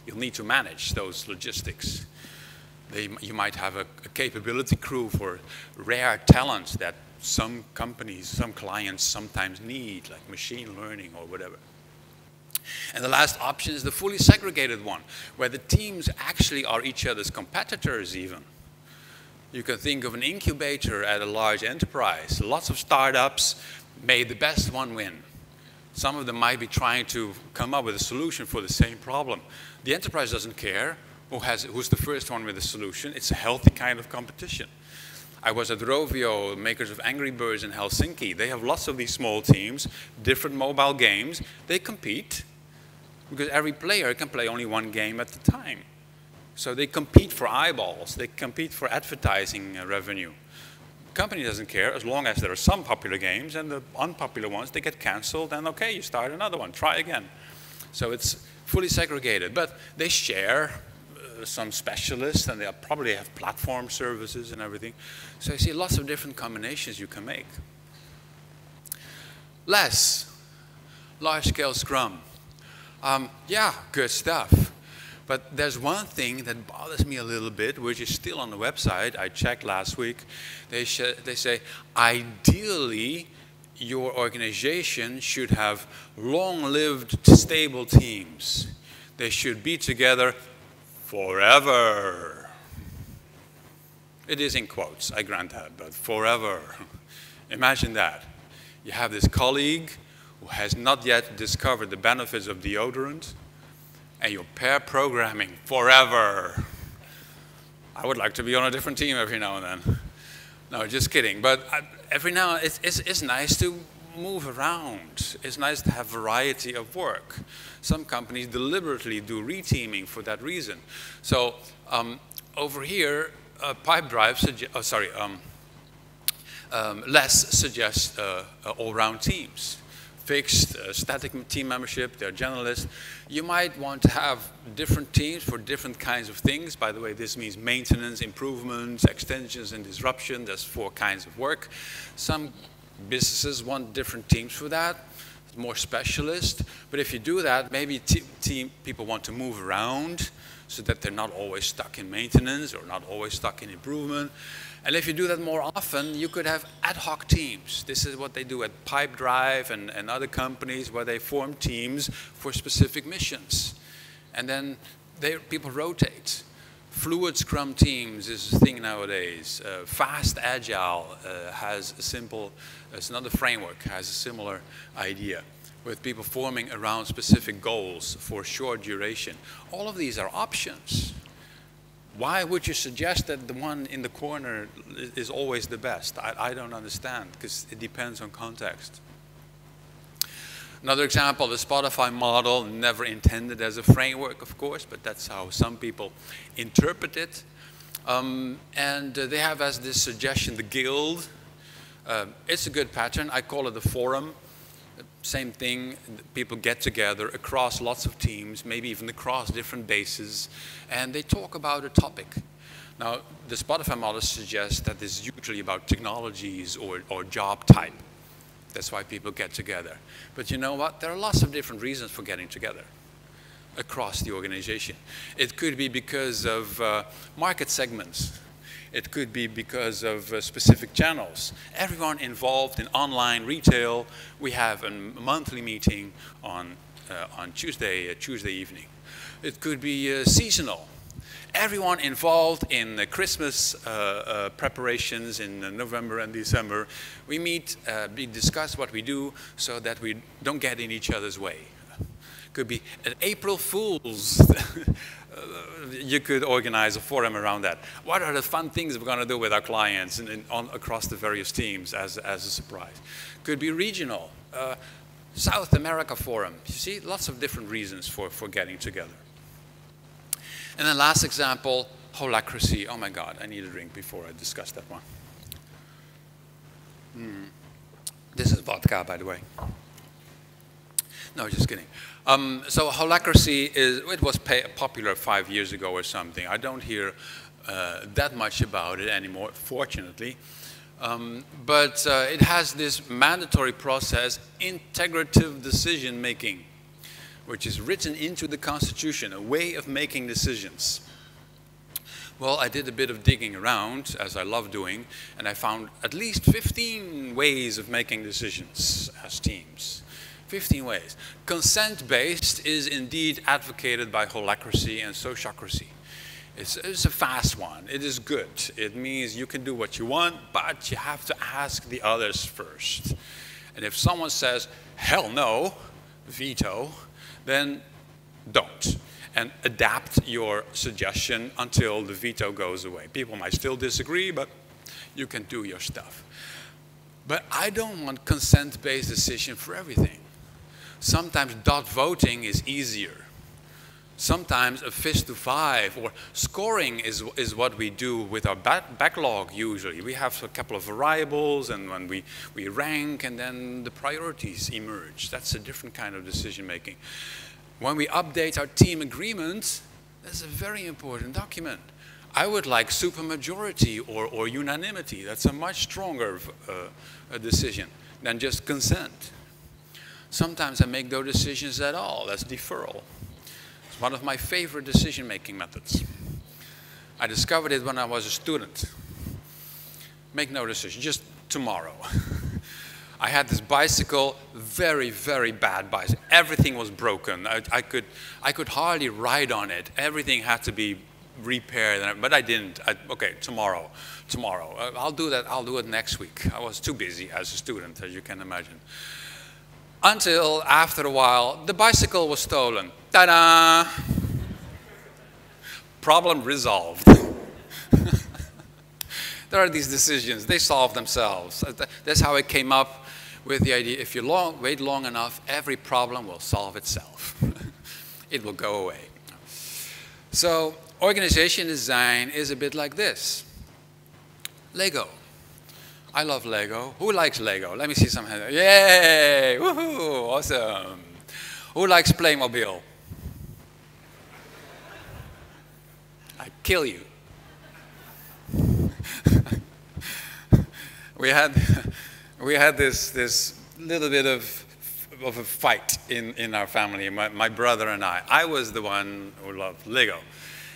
you'll need to manage those logistics. You might have a capability crew for rare talents that some companies, some clients sometimes need, like machine learning or whatever. And the last option is the fully segregated one, where the teams actually are each other's competitors even. You can think of an incubator at a large enterprise. Lots of startups, may the best one win. Some of them might be trying to come up with a solution for the same problem. The enterprise doesn't care who's the first one with a solution. It's a healthy kind of competition. I was at Rovio, makers of Angry Birds in Helsinki. They have lots of these small teams, different mobile games. They compete because every player can play only one game at a time. So they compete for eyeballs. They compete for advertising revenue. The company doesn't care as long as there are some popular games, and the unpopular ones, they get canceled, and okay, you start another one, try again. So it's fully segregated, but they share some specialists, and they probably have platform services and everything. So you see lots of different combinations you can make. Large-scale Scrum. Yeah, good stuff. But there's one thing that bothers me a little bit, which is still on the website. I checked last week. They say, ideally, your organization should have long-lived, stable teams. They should be together forever. It is in quotes, I grant that, but forever. Imagine that. You have this colleague who has not yet discovered the benefits of deodorant, and you're pair programming forever. I would like to be on a different team every now and then. No, just kidding. But every now and then, it's nice to move around. It's nice to have variety of work. Some companies deliberately do reteaming for that reason. So over here, Pipedrive less suggests all-round teams. Fixed, static team membership, they're generalists. You might want to have different teams for different kinds of things. By the way, this means maintenance, improvements, extensions, and disruption. There's 4 kinds of work. Some businesses want different teams for that, more specialist. But if you do that, maybe people want to move around so that they're not always stuck in maintenance or not always stuck in improvement. And if you do that more often, you could have ad hoc teams. This is what they do at Pipedrive and other companies, where they form teams for specific missions. And then people rotate. Fluid Scrum teams is a thing nowadays. Fast Agile has a simple, it's not a framework, has a similar idea, with people forming around specific goals for short duration. All of these are options. Why would you suggest that the one in the corner is always the best? I don't understand, because it depends on context. Another example, the Spotify model, never intended as a framework, of course, but that's how some people interpret it. And they have as this suggestion the guild. It's a good pattern. I call it the forum. Same thing, people get together across lots of teams, maybe even across different bases, and they talk about a topic. Now, the Spotify model suggests that this is usually about technologies or job type. That's why people get together. But you know what? There are lots of different reasons for getting together across the organization. It could be because of market segments. It could be because of specific channels. Everyone involved in online retail, we have a monthly meeting on Tuesday evening. It could be seasonal. Everyone involved in the Christmas preparations in November and December, we meet, we discuss what we do so that we don't get in each other's way. Could be an April Fool's. You could organize a forum around that. What are the fun things we're going to do with our clients and across the various teams as a surprise? Could be regional. South America forum. You see, lots of different reasons for getting together. And then last example, Holacracy. Oh my God, I need a drink before I discuss that one. This is vodka, by the way. No, just kidding. So Holacracy it was popular 5 years ago or something. I don't hear that much about it anymore, fortunately. But it has this mandatory process, integrative decision making, which is written into the Constitution, a way of making decisions. Well, I did a bit of digging around, as I love doing, and I found at least 15 ways of making decisions as teams. 15 ways. Consent-based is indeed advocated by Holacracy and Sociocracy. It's a fast one. It is good. It means you can do what you want, but you have to ask the others first. And if someone says, hell no, veto, then don't. And adapt your suggestion until the veto goes away. People might still disagree, but you can do your stuff. But I don't want consent-based decision for everything. Sometimes dot voting is easier. Sometimes a fist to 5 or scoring is what we do with our backlog usually. We have a couple of variables and when we rank and then the priorities emerge. That's a different kind of decision making. When we update our team agreement, that's a very important document. I would like supermajority or unanimity. That's a much stronger decision than just consent. Sometimes I make no decisions at all. That's deferral. It's one of my favorite decision-making methods. I discovered it when I was a student. Make no decision, just tomorrow. I had this bicycle, very, very bad bicycle. Everything was broken. I could hardly ride on it. Everything had to be repaired, but I didn't. Okay, tomorrow. I'll do that. I'll do it next week. I was too busy as a student, as you can imagine. Until, after a while, the bicycle was stolen. Ta-da! Problem resolved. There are these decisions. They solve themselves. That's how I came up with the idea, if you wait long enough, every problem will solve itself. It will go away. So, organization design is a bit like this. Lego. I love Lego. Who likes Lego? Let me see some hands. Yay! Woohoo! Awesome. Who likes Playmobil? I kill you. we had this little bit of a fight in our family. My brother and I. I was the one who loved Lego,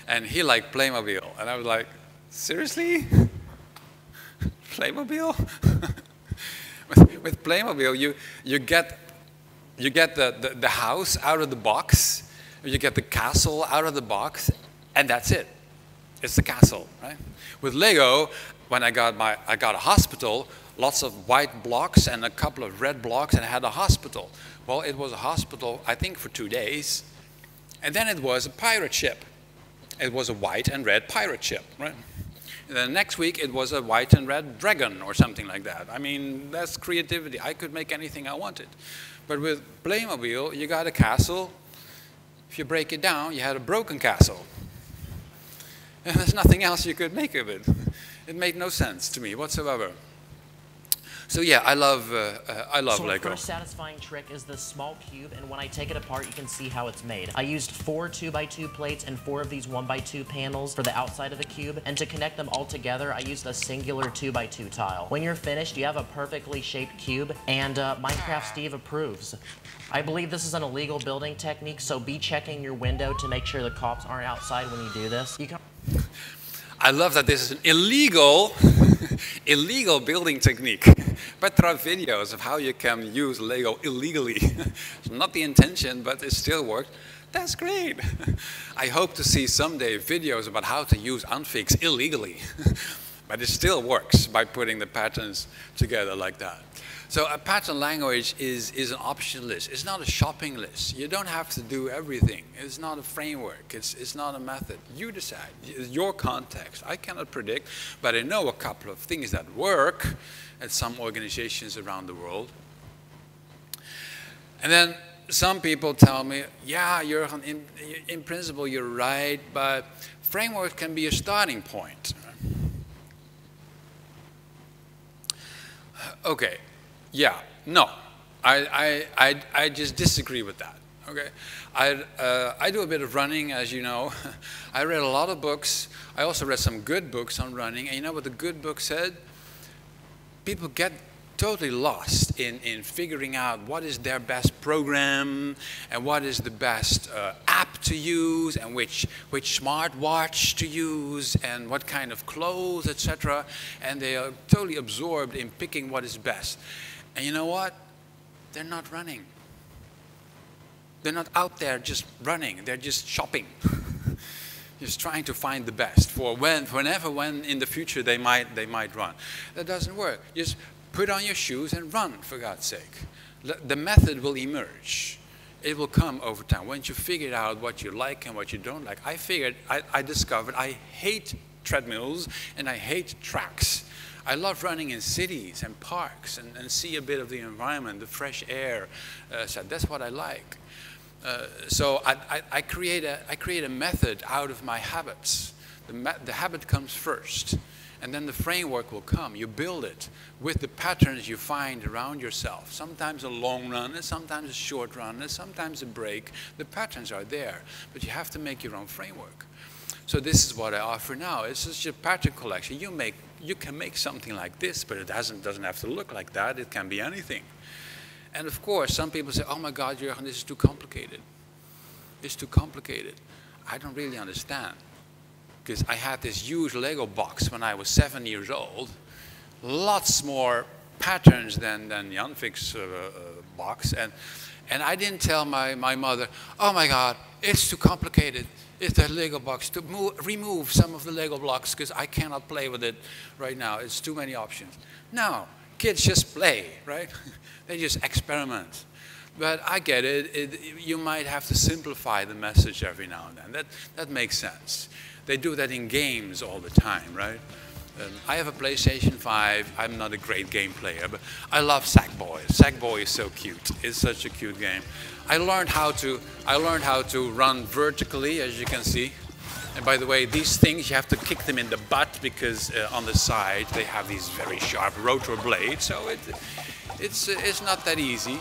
and he liked Playmobil, and I was like, seriously? Playmobil? with Playmobil, you get the house out of the box, you get the castle out of the box, and that's it. It's the castle, right? With Lego, when I got a hospital, lots of white blocks and a couple of red blocks, and I had a hospital. Well, it was a hospital, I think, for 2 days, and then it was a pirate ship. It was a white and red pirate ship, right? And then next week, it was a white and red dragon or something like that. I mean, that's creativity. I could make anything I wanted. But with Playmobil, you got a castle. If you break it down, you had a broken castle. And there's nothing else you could make of it. It made no sense to me whatsoever. So yeah, I love Lego. So the first satisfying trick is this small cube, and when I take it apart, you can see how it's made. I used 4 2x2 plates and 4 of these 1x2 panels for the outside of the cube, and to connect them all together, I used a singular 2x2 tile. When you're finished, you have a perfectly shaped cube, and Minecraft Steve approves. I believe this is an illegal building technique, so be checking your window to make sure the cops aren't outside when you do this. I love that this is an illegal building technique. But there are videos of how you can use Lego illegally. It's not the intention, but it still worked. That's great. I hope to see someday videos about how to use unFIX illegally. But it still works by putting the patterns together like that. So a pattern language is an option list. It's not a shopping list. You don't have to do everything. It's not a framework. It's not a method. You decide. It's your context. I cannot predict, but I know a couple of things that work at some organizations around the world. And then some people tell me, yeah, Jurgen, in principle you're right, but framework can be a starting point. Okay, yeah, no, I just disagree with that. Okay, I do a bit of running, as you know. I read a lot of books. I also read some good books on running, and you know what the good book said? People get totally lost in figuring out what is their best program and what is the best app to use and which smartwatch to use and what kind of clothes, etc. And they are totally absorbed in picking what is best. And you know what? They're not running. They're not out there just running. They're just shopping. Just trying to find the best for when in the future they might run. That doesn't work. Just put on your shoes and run, for God's sake. The method will emerge. It will come over time. Once you figure out what you like and what you don't like, I discovered I hate treadmills and I hate tracks. I love running in cities and parks and see a bit of the environment, the fresh air. So that's what I like. So I create a method out of my habits. The habit comes first. And then the framework will come. You build it with the patterns you find around yourself. Sometimes a long run, and sometimes a short run, and sometimes a break. The patterns are there, but you have to make your own framework. So this is what I offer now. It's just a pattern collection. You can make something like this, but it doesn't have to look like that. It can be anything. And of course, some people say, oh my God, Jurgen, this is too complicated. It's too complicated. I don't really understand. Because I had this huge Lego box when I was 7 years old. Lots more patterns than the unFIX box. And I didn't tell my mother, oh my God, it's too complicated. It's that Lego box. To remove some of the Lego blocks because I cannot play with it right now. It's too many options. No, kids just play, right? They just experiment. But I get it. You might have to simplify the message every now and then. That makes sense. They do that in games all the time, right? I have a PlayStation 5. I'm not a great game player, but I love Sackboy. Sackboy is so cute. It's such a cute game. I learned how to run vertically, as you can see. And by the way, these things, you have to kick them in the butt because on the side they have these very sharp rotor blades. So it's not that easy.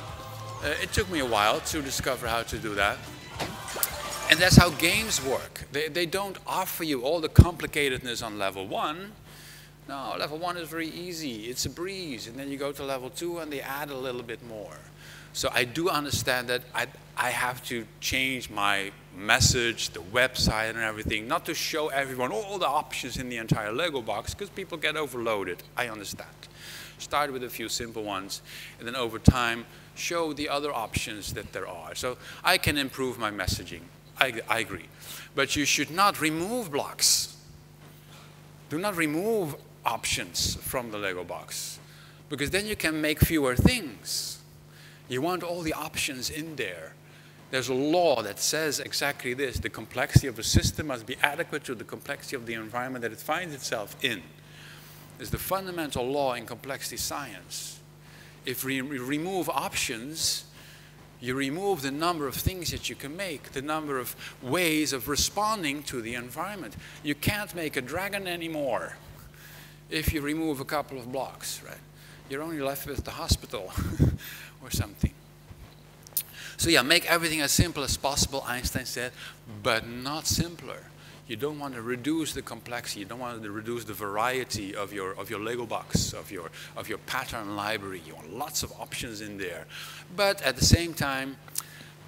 It took me a while to discover how to do that. And that's how games work. They don't offer you all the complicatedness on level 1. No, level 1 is very easy. It's a breeze. And then you go to level 2 and they add a little bit more. So I do understand that I have to change my message, the website and everything, not to show everyone all the options in the entire Lego box, because people get overloaded. I understand. Start with a few simple ones, and then over time, show the other options that there are. So I can improve my messaging. I agree. But you should not remove blocks. Do not remove options from the Lego box, because then you can make fewer things. You want all the options in there. There's a law that says exactly this. The complexity of the system must be adequate to the complexity of the environment that it finds itself in. It's the fundamental law in complexity science. If we remove options, you remove the number of things that you can make, the number of ways of responding to the environment. You can't make a dragon anymore if you remove a couple of blocks, right? You're only left with the hospital or something. So yeah, make everything as simple as possible, Einstein said, but not simpler. You don't want to reduce the complexity. You don't want to reduce the variety of your Lego box, of your pattern library. You want lots of options in there. But at the same time,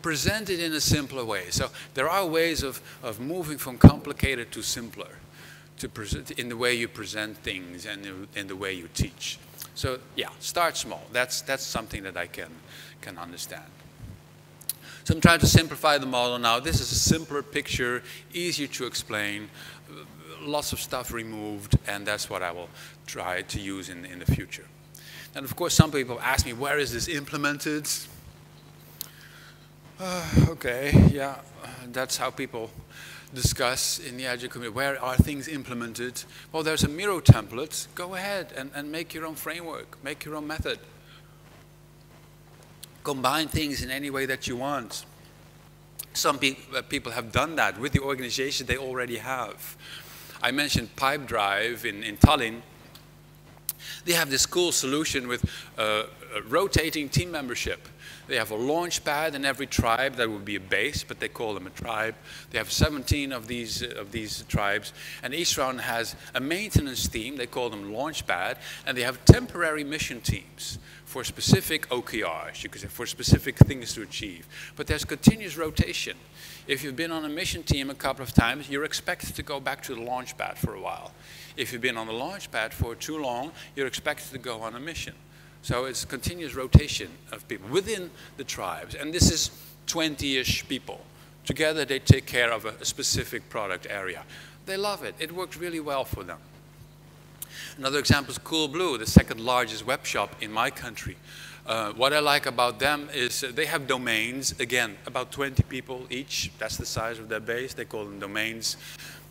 present it in a simpler way. So there are ways of moving from complicated to simpler, to present in the way you present things and in the way you teach. So yeah, start small. That's something that I can understand. So I'm trying to simplify the model now. This is a simpler picture, easier to explain, lots of stuff removed, and that's what I will try to use in the future. And of course, some people ask me, where is this implemented? Okay, yeah, that's how people discuss in the Agile community. Where are things implemented? Well, there's a Miro template. Go ahead and make your own framework, make your own method. Combine things in any way that you want. Some people have done that with the organization they already have. I mentioned Pipedrive in Tallinn. They have this cool solution with rotating team membership. They have a launch pad in every tribe. That would be a base, but they call them a tribe. They have 17 of these tribes, and each one has a maintenance team. They call them launch pad, and they have temporary mission teams for specific OKRs, you could say, for specific things to achieve. But there's continuous rotation. If you've been on a mission team a couple of times, you're expected to go back to the launch pad for a while. If you've been on the launch pad for too long, you're expected to go on a mission. So it's continuous rotation of people within the tribes. And this is 20-ish people. Together they take care of a specific product area. They love it. It works really well for them. Another example is Coolblue, the second largest web shop in my country. What I like about them is they have domains, again, about 20 people each. That's the size of their base. They call them domains.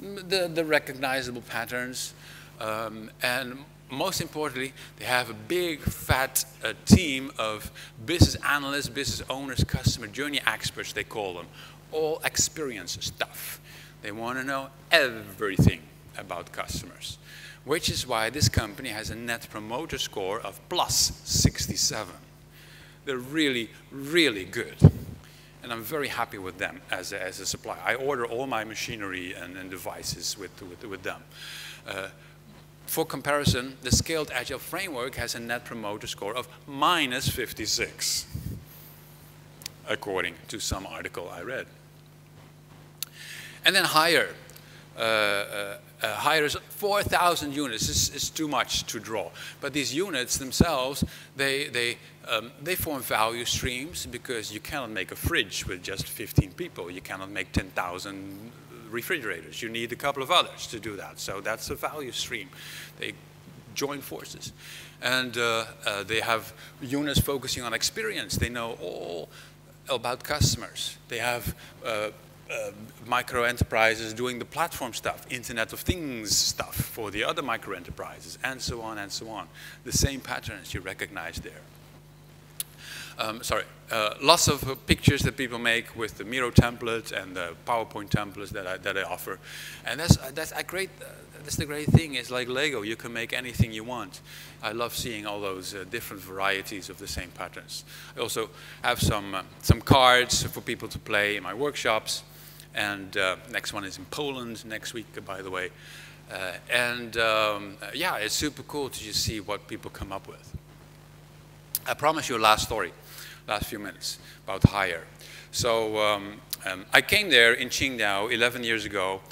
The recognizable patterns. And most importantly, they have a big, fat team of business analysts, business owners, customer journey experts, they call them. All experience stuff. They want to know everything about customers, which is why this company has a net promoter score of plus 67. They're really, really good. And I'm very happy with them as a supplier. I order all my machinery and devices with them. For comparison, the Scaled Agile Framework has a net promoter score of minus 56, according to some article I read. And then Hire. Hire is 4,000 units. This is too much to draw. But these units themselves, they form value streams because you cannot make a fridge with just 15 people. You cannot make 10,000 refrigerators. You need a couple of others to do that. So that's a value stream. They join forces. And they have units focusing on experience. They know all about customers. They have micro enterprises doing the platform stuff, Internet of Things stuff for the other micro enterprises, and so on and so on. The same patterns you recognize there. Lots of pictures that people make with the Miro template and the PowerPoint templates that I offer, and that's the great thing. It's like Lego. You can make anything you want. I love seeing all those different varieties of the same patterns. I also have some cards for people to play in my workshops, and next one is in Poland next week, by the way. Yeah, it's super cool to just see what people come up with. I promise you a last story. Last few minutes about Hire. So I came there in Qingdao 11 years ago,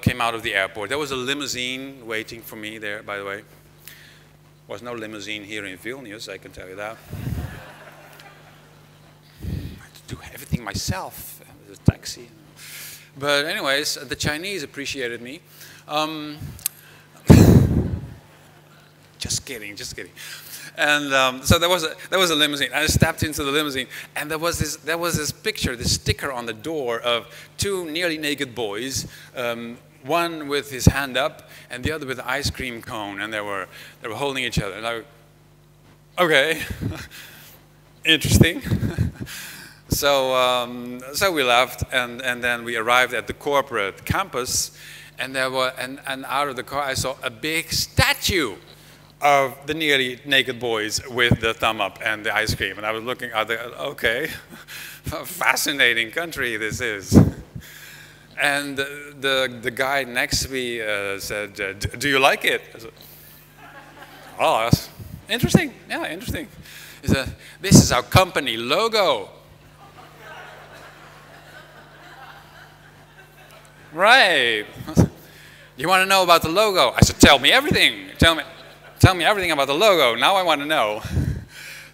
came out of the airport. There was a limousine waiting for me there, by the way. Was no limousine here in Vilnius, I can tell you that. I had to do everything myself, the taxi. But anyways, the Chinese appreciated me. Just kidding, just kidding. And so there was a limousine. I stepped into the limousine, and there was this picture, this sticker on the door of two nearly naked boys, one with his hand up, and the other with an ice cream cone, and they were holding each other. And I, okay, interesting. So we left, and then we arrived at the corporate campus, and and out of the car I saw a big statue of the nearly naked boys with the thumb up and the ice cream. And I was looking at okay, fascinating country this is. And the guy next to me said, do you like it? I said, oh, that's interesting. Yeah, interesting. He said, this is our company logo. Right. You want to know about the logo? I said, tell me everything. Tell me everything about the logo. Now I want to know.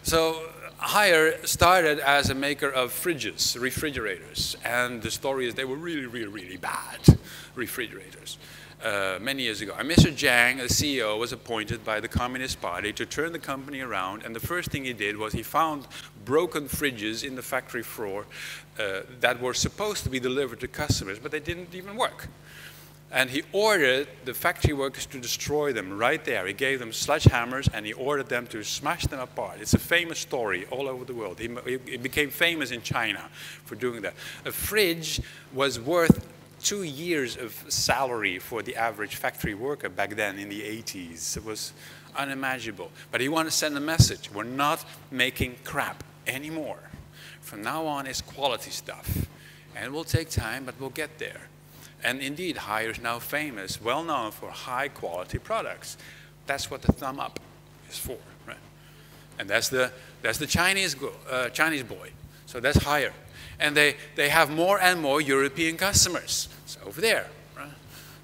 So Haier started as a maker of fridges, refrigerators, and the story is they were really, really, really bad refrigerators many years ago. And Mr. Jiang, the CEO, was appointed by the Communist Party to turn the company around, and the first thing he did was he found broken fridges in the factory floor that were supposed to be delivered to customers, but they didn't even work. And he ordered the factory workers to destroy them right there. He gave them sledgehammers and he ordered them to smash them apart. It's a famous story all over the world. He became famous in China for doing that. A fridge was worth 2 years of salary for the average factory worker back then in the 80s. It was unimaginable. But he wanted to send a message. We're not making crap anymore. From now on, it's quality stuff. And it will take time, but we'll get there. And indeed, Haier is now famous, well known for high quality products. That's what the thumb up is for, right? And that's the Chinese boy. So that's Haier. And they have more and more European customers. It's over there, right?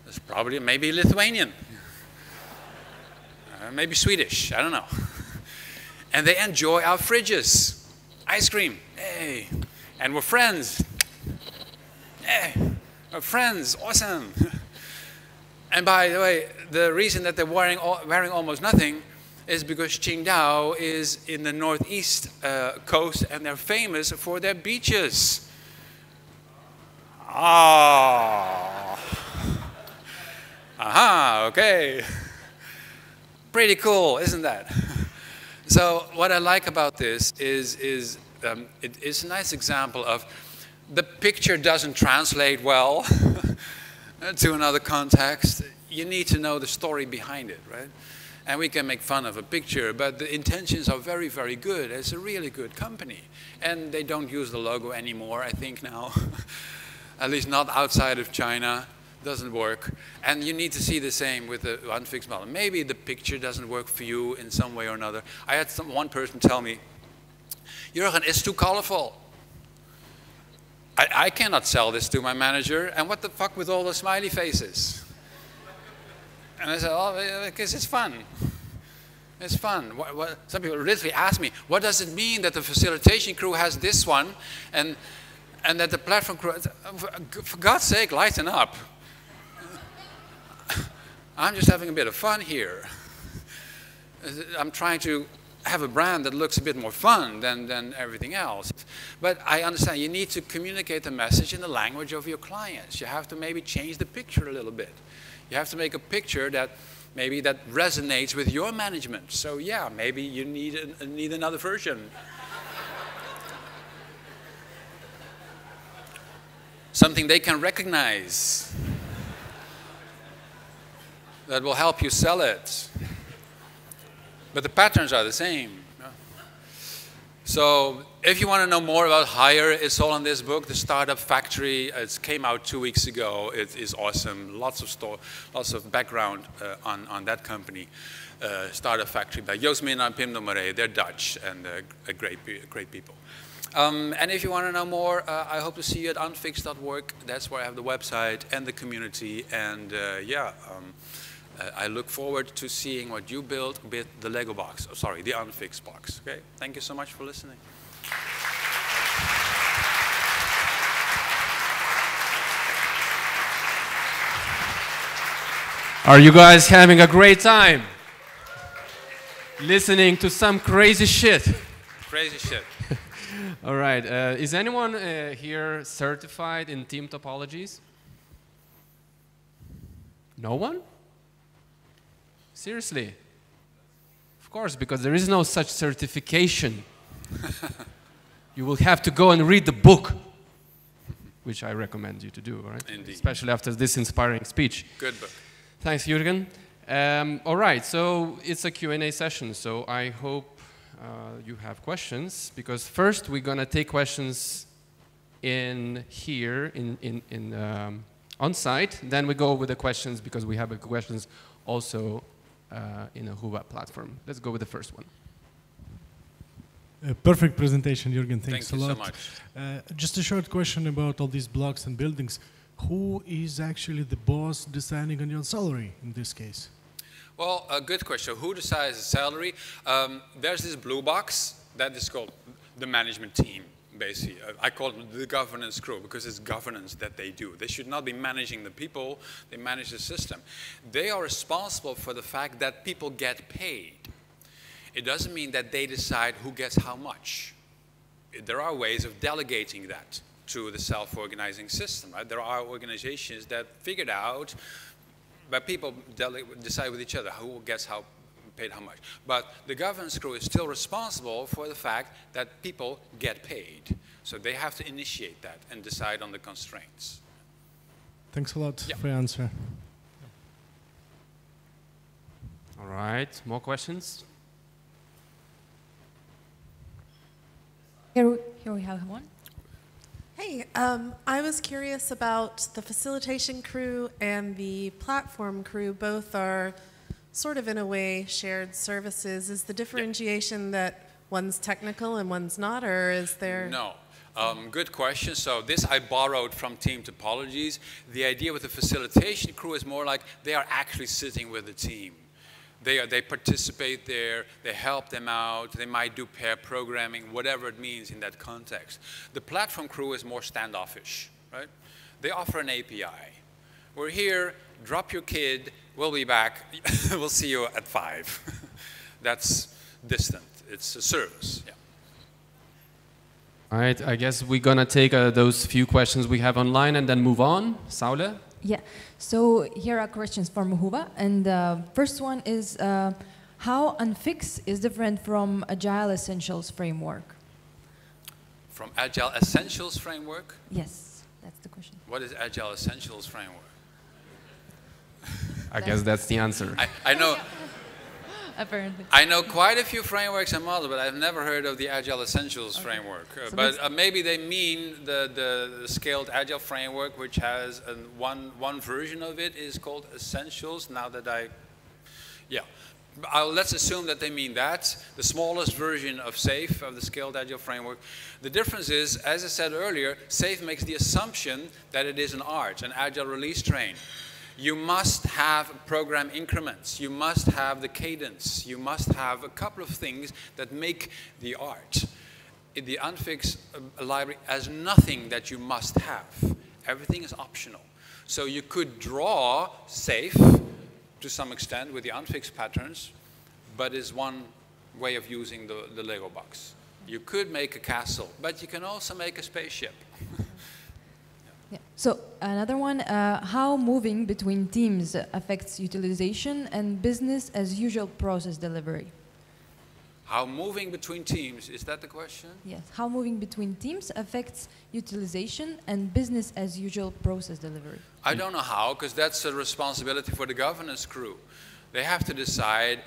There's probably maybe Lithuanian, maybe Swedish, I don't know. And they enjoy our fridges, ice cream, hey, and we're friends, hey. Friends, awesome. And by the way, the reason that they're wearing almost nothing is because Qingdao is in the northeast coast and they're famous for their beaches. Ah. Aha, okay. Pretty cool, isn't that? So what I like about this is it's a nice example of the picture doesn't translate well to another context. You need to know the story behind it, right? And we can make fun of a picture, but the intentions are very, very good. It's a really good company. And they don't use the logo anymore, I think now. At least not outside of China. Doesn't work. And you need to see the same with the unFIX model. Maybe the picture doesn't work for you in some way or another. I had one person tell me, Jurgen, it's too colorful. I cannot sell this to my manager, and what the fuck with all the smiley faces? And I said, oh, because it's fun. It's fun. Some people literally ask me, what does it mean that the facilitation crew has this one, and that the platform crew, for God's sake, lighten up. I'm just having a bit of fun here. I'm trying to have a brand that looks a bit more fun than everything else. But I understand you need to communicate the message in the language of your clients. You have to maybe change the picture a little bit. You have to make a picture that maybe that resonates with your management. So yeah, maybe you need another version. Something they can recognize that will help you sell it. But the patterns are the same. So if you want to know more about Haier, it's all in this book, The Startup Factory. It came out 2 weeks ago. It is awesome. Lots of background on that company. Startup Factory by Joost Minnaar and Pim de Moray. They're Dutch and great people. And if you want to know more, I hope to see you at unFIX.org. That's where I have the website and the community. And I look forward to seeing what you build with the Lego box. Oh, sorry, the unFIX box. Okay, thank you so much for listening. Are you guys having a great time? Listening to some crazy shit. Crazy shit. All right, is anyone here certified in team topologies? No one? Seriously? Of course, because there is no such certification. You will have to go and read the book, which I recommend you to do, right? Indeed. Especially after this inspiring speech. Good book. Thanks, Jurgen. All right, so it's a Q&A session, so I hope you have questions, because first we're going to take questions in here, on site. Then we go with the questions, because we have the questions also in a Huva platform. Let's go with the first one. Perfect presentation, Jurgen. Thanks a lot. Thank you so much. Just a short question about all these blocks and buildings. Who is actually the boss deciding on your salary in this case? Well, a good question. Who decides the salary? There's this blue box, That is called the management team, basically. I call it the governance crew because it's governance that they do. They should not be managing the people, they manage the system. They are responsible for the fact that people get paid. It doesn't mean that they decide who gets how much. There are ways of delegating that to the self-organizing system, right? There are organizations that figured out, but people decide with each other who gets how paid how much. But the governance crew is still responsible for the fact that people get paid. So they have to initiate that and decide on the constraints. Thanks a lot for your answer. All right, more questions? Here we have one. Hey, I was curious about the facilitation crew and the platform crew. Both are sort of, in a way, shared services. Is the differentiation that one's technical and one's not, or is there? No. Good question. So this I borrowed from team topologies. The idea with the facilitation crew is more like they are actually sitting with the team. They participate there, they help them out, they might do pair programming, whatever it means in that context. The platform crew is more standoffish, right? They offer an API. We're here, drop your kid, we'll be back, we'll see you at 5. That's distant, it's a service, yeah. All right, I guess we're gonna take those few questions we have online and then move on. Saule? Yeah, so here are questions from Lietuva, and the first one is how unFIX is different from Agile Essentials framework? From Agile Essentials framework? Yes, that's the question. What is Agile Essentials framework? I guess that's the answer. I know. Apparently. I know quite a few frameworks and models, but I've never heard of the Agile Essentials framework. But maybe they mean the scaled Agile framework, which has one version of it is called Essentials. Now that let's assume that they mean that. The smallest version of SAFe, of the scaled Agile framework. The difference is, as I said earlier, SAFe makes the assumption that it is an art, an Agile release train. You must have program increments. You must have the cadence. You must have a couple of things that make the art. The unFIX library has nothing that you must have. Everything is optional. So you could draw SAFe to some extent with the unFIX patterns, but is one way of using the Lego box. You could make a castle, but you can also make a spaceship. Yeah. So another one, how moving between teams affects utilization and business as usual process delivery? How moving between teams, is that the question? Yes, how moving between teams affects utilization and business as usual process delivery? I don't know how, because that's a responsibility for the governance crew. They have to decide,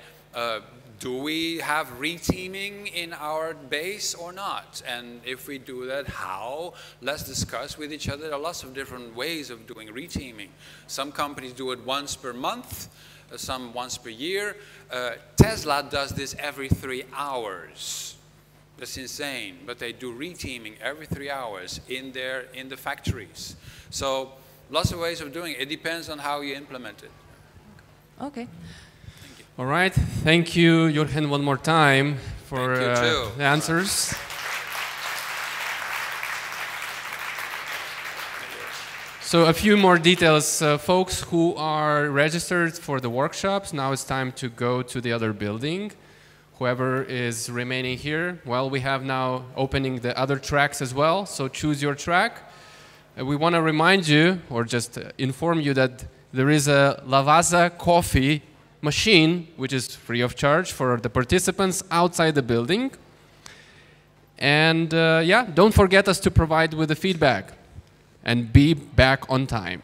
do we have reteaming in our base or not? And if we do that, how? Let's discuss with each other. There are lots of different ways of doing reteaming. Some companies do it once per month, some once per year. Tesla does this every 3 hours. That's insane, but they do reteaming every 3 hours in the factories. So lots of ways of doing it. It depends on how you implement it. Okay. All right, thank you, Jurgen, one more time for the answers. So a few more details, folks who are registered for the workshops, now it's time to go to the other building. Whoever is remaining here, well, we have now opening the other tracks as well, so choose your track. We want to remind you, or just inform you, that there is a Lavazza coffee machine, which is free of charge for the participants outside the building. And yeah, don't forget us to provide with the feedback and be back on time.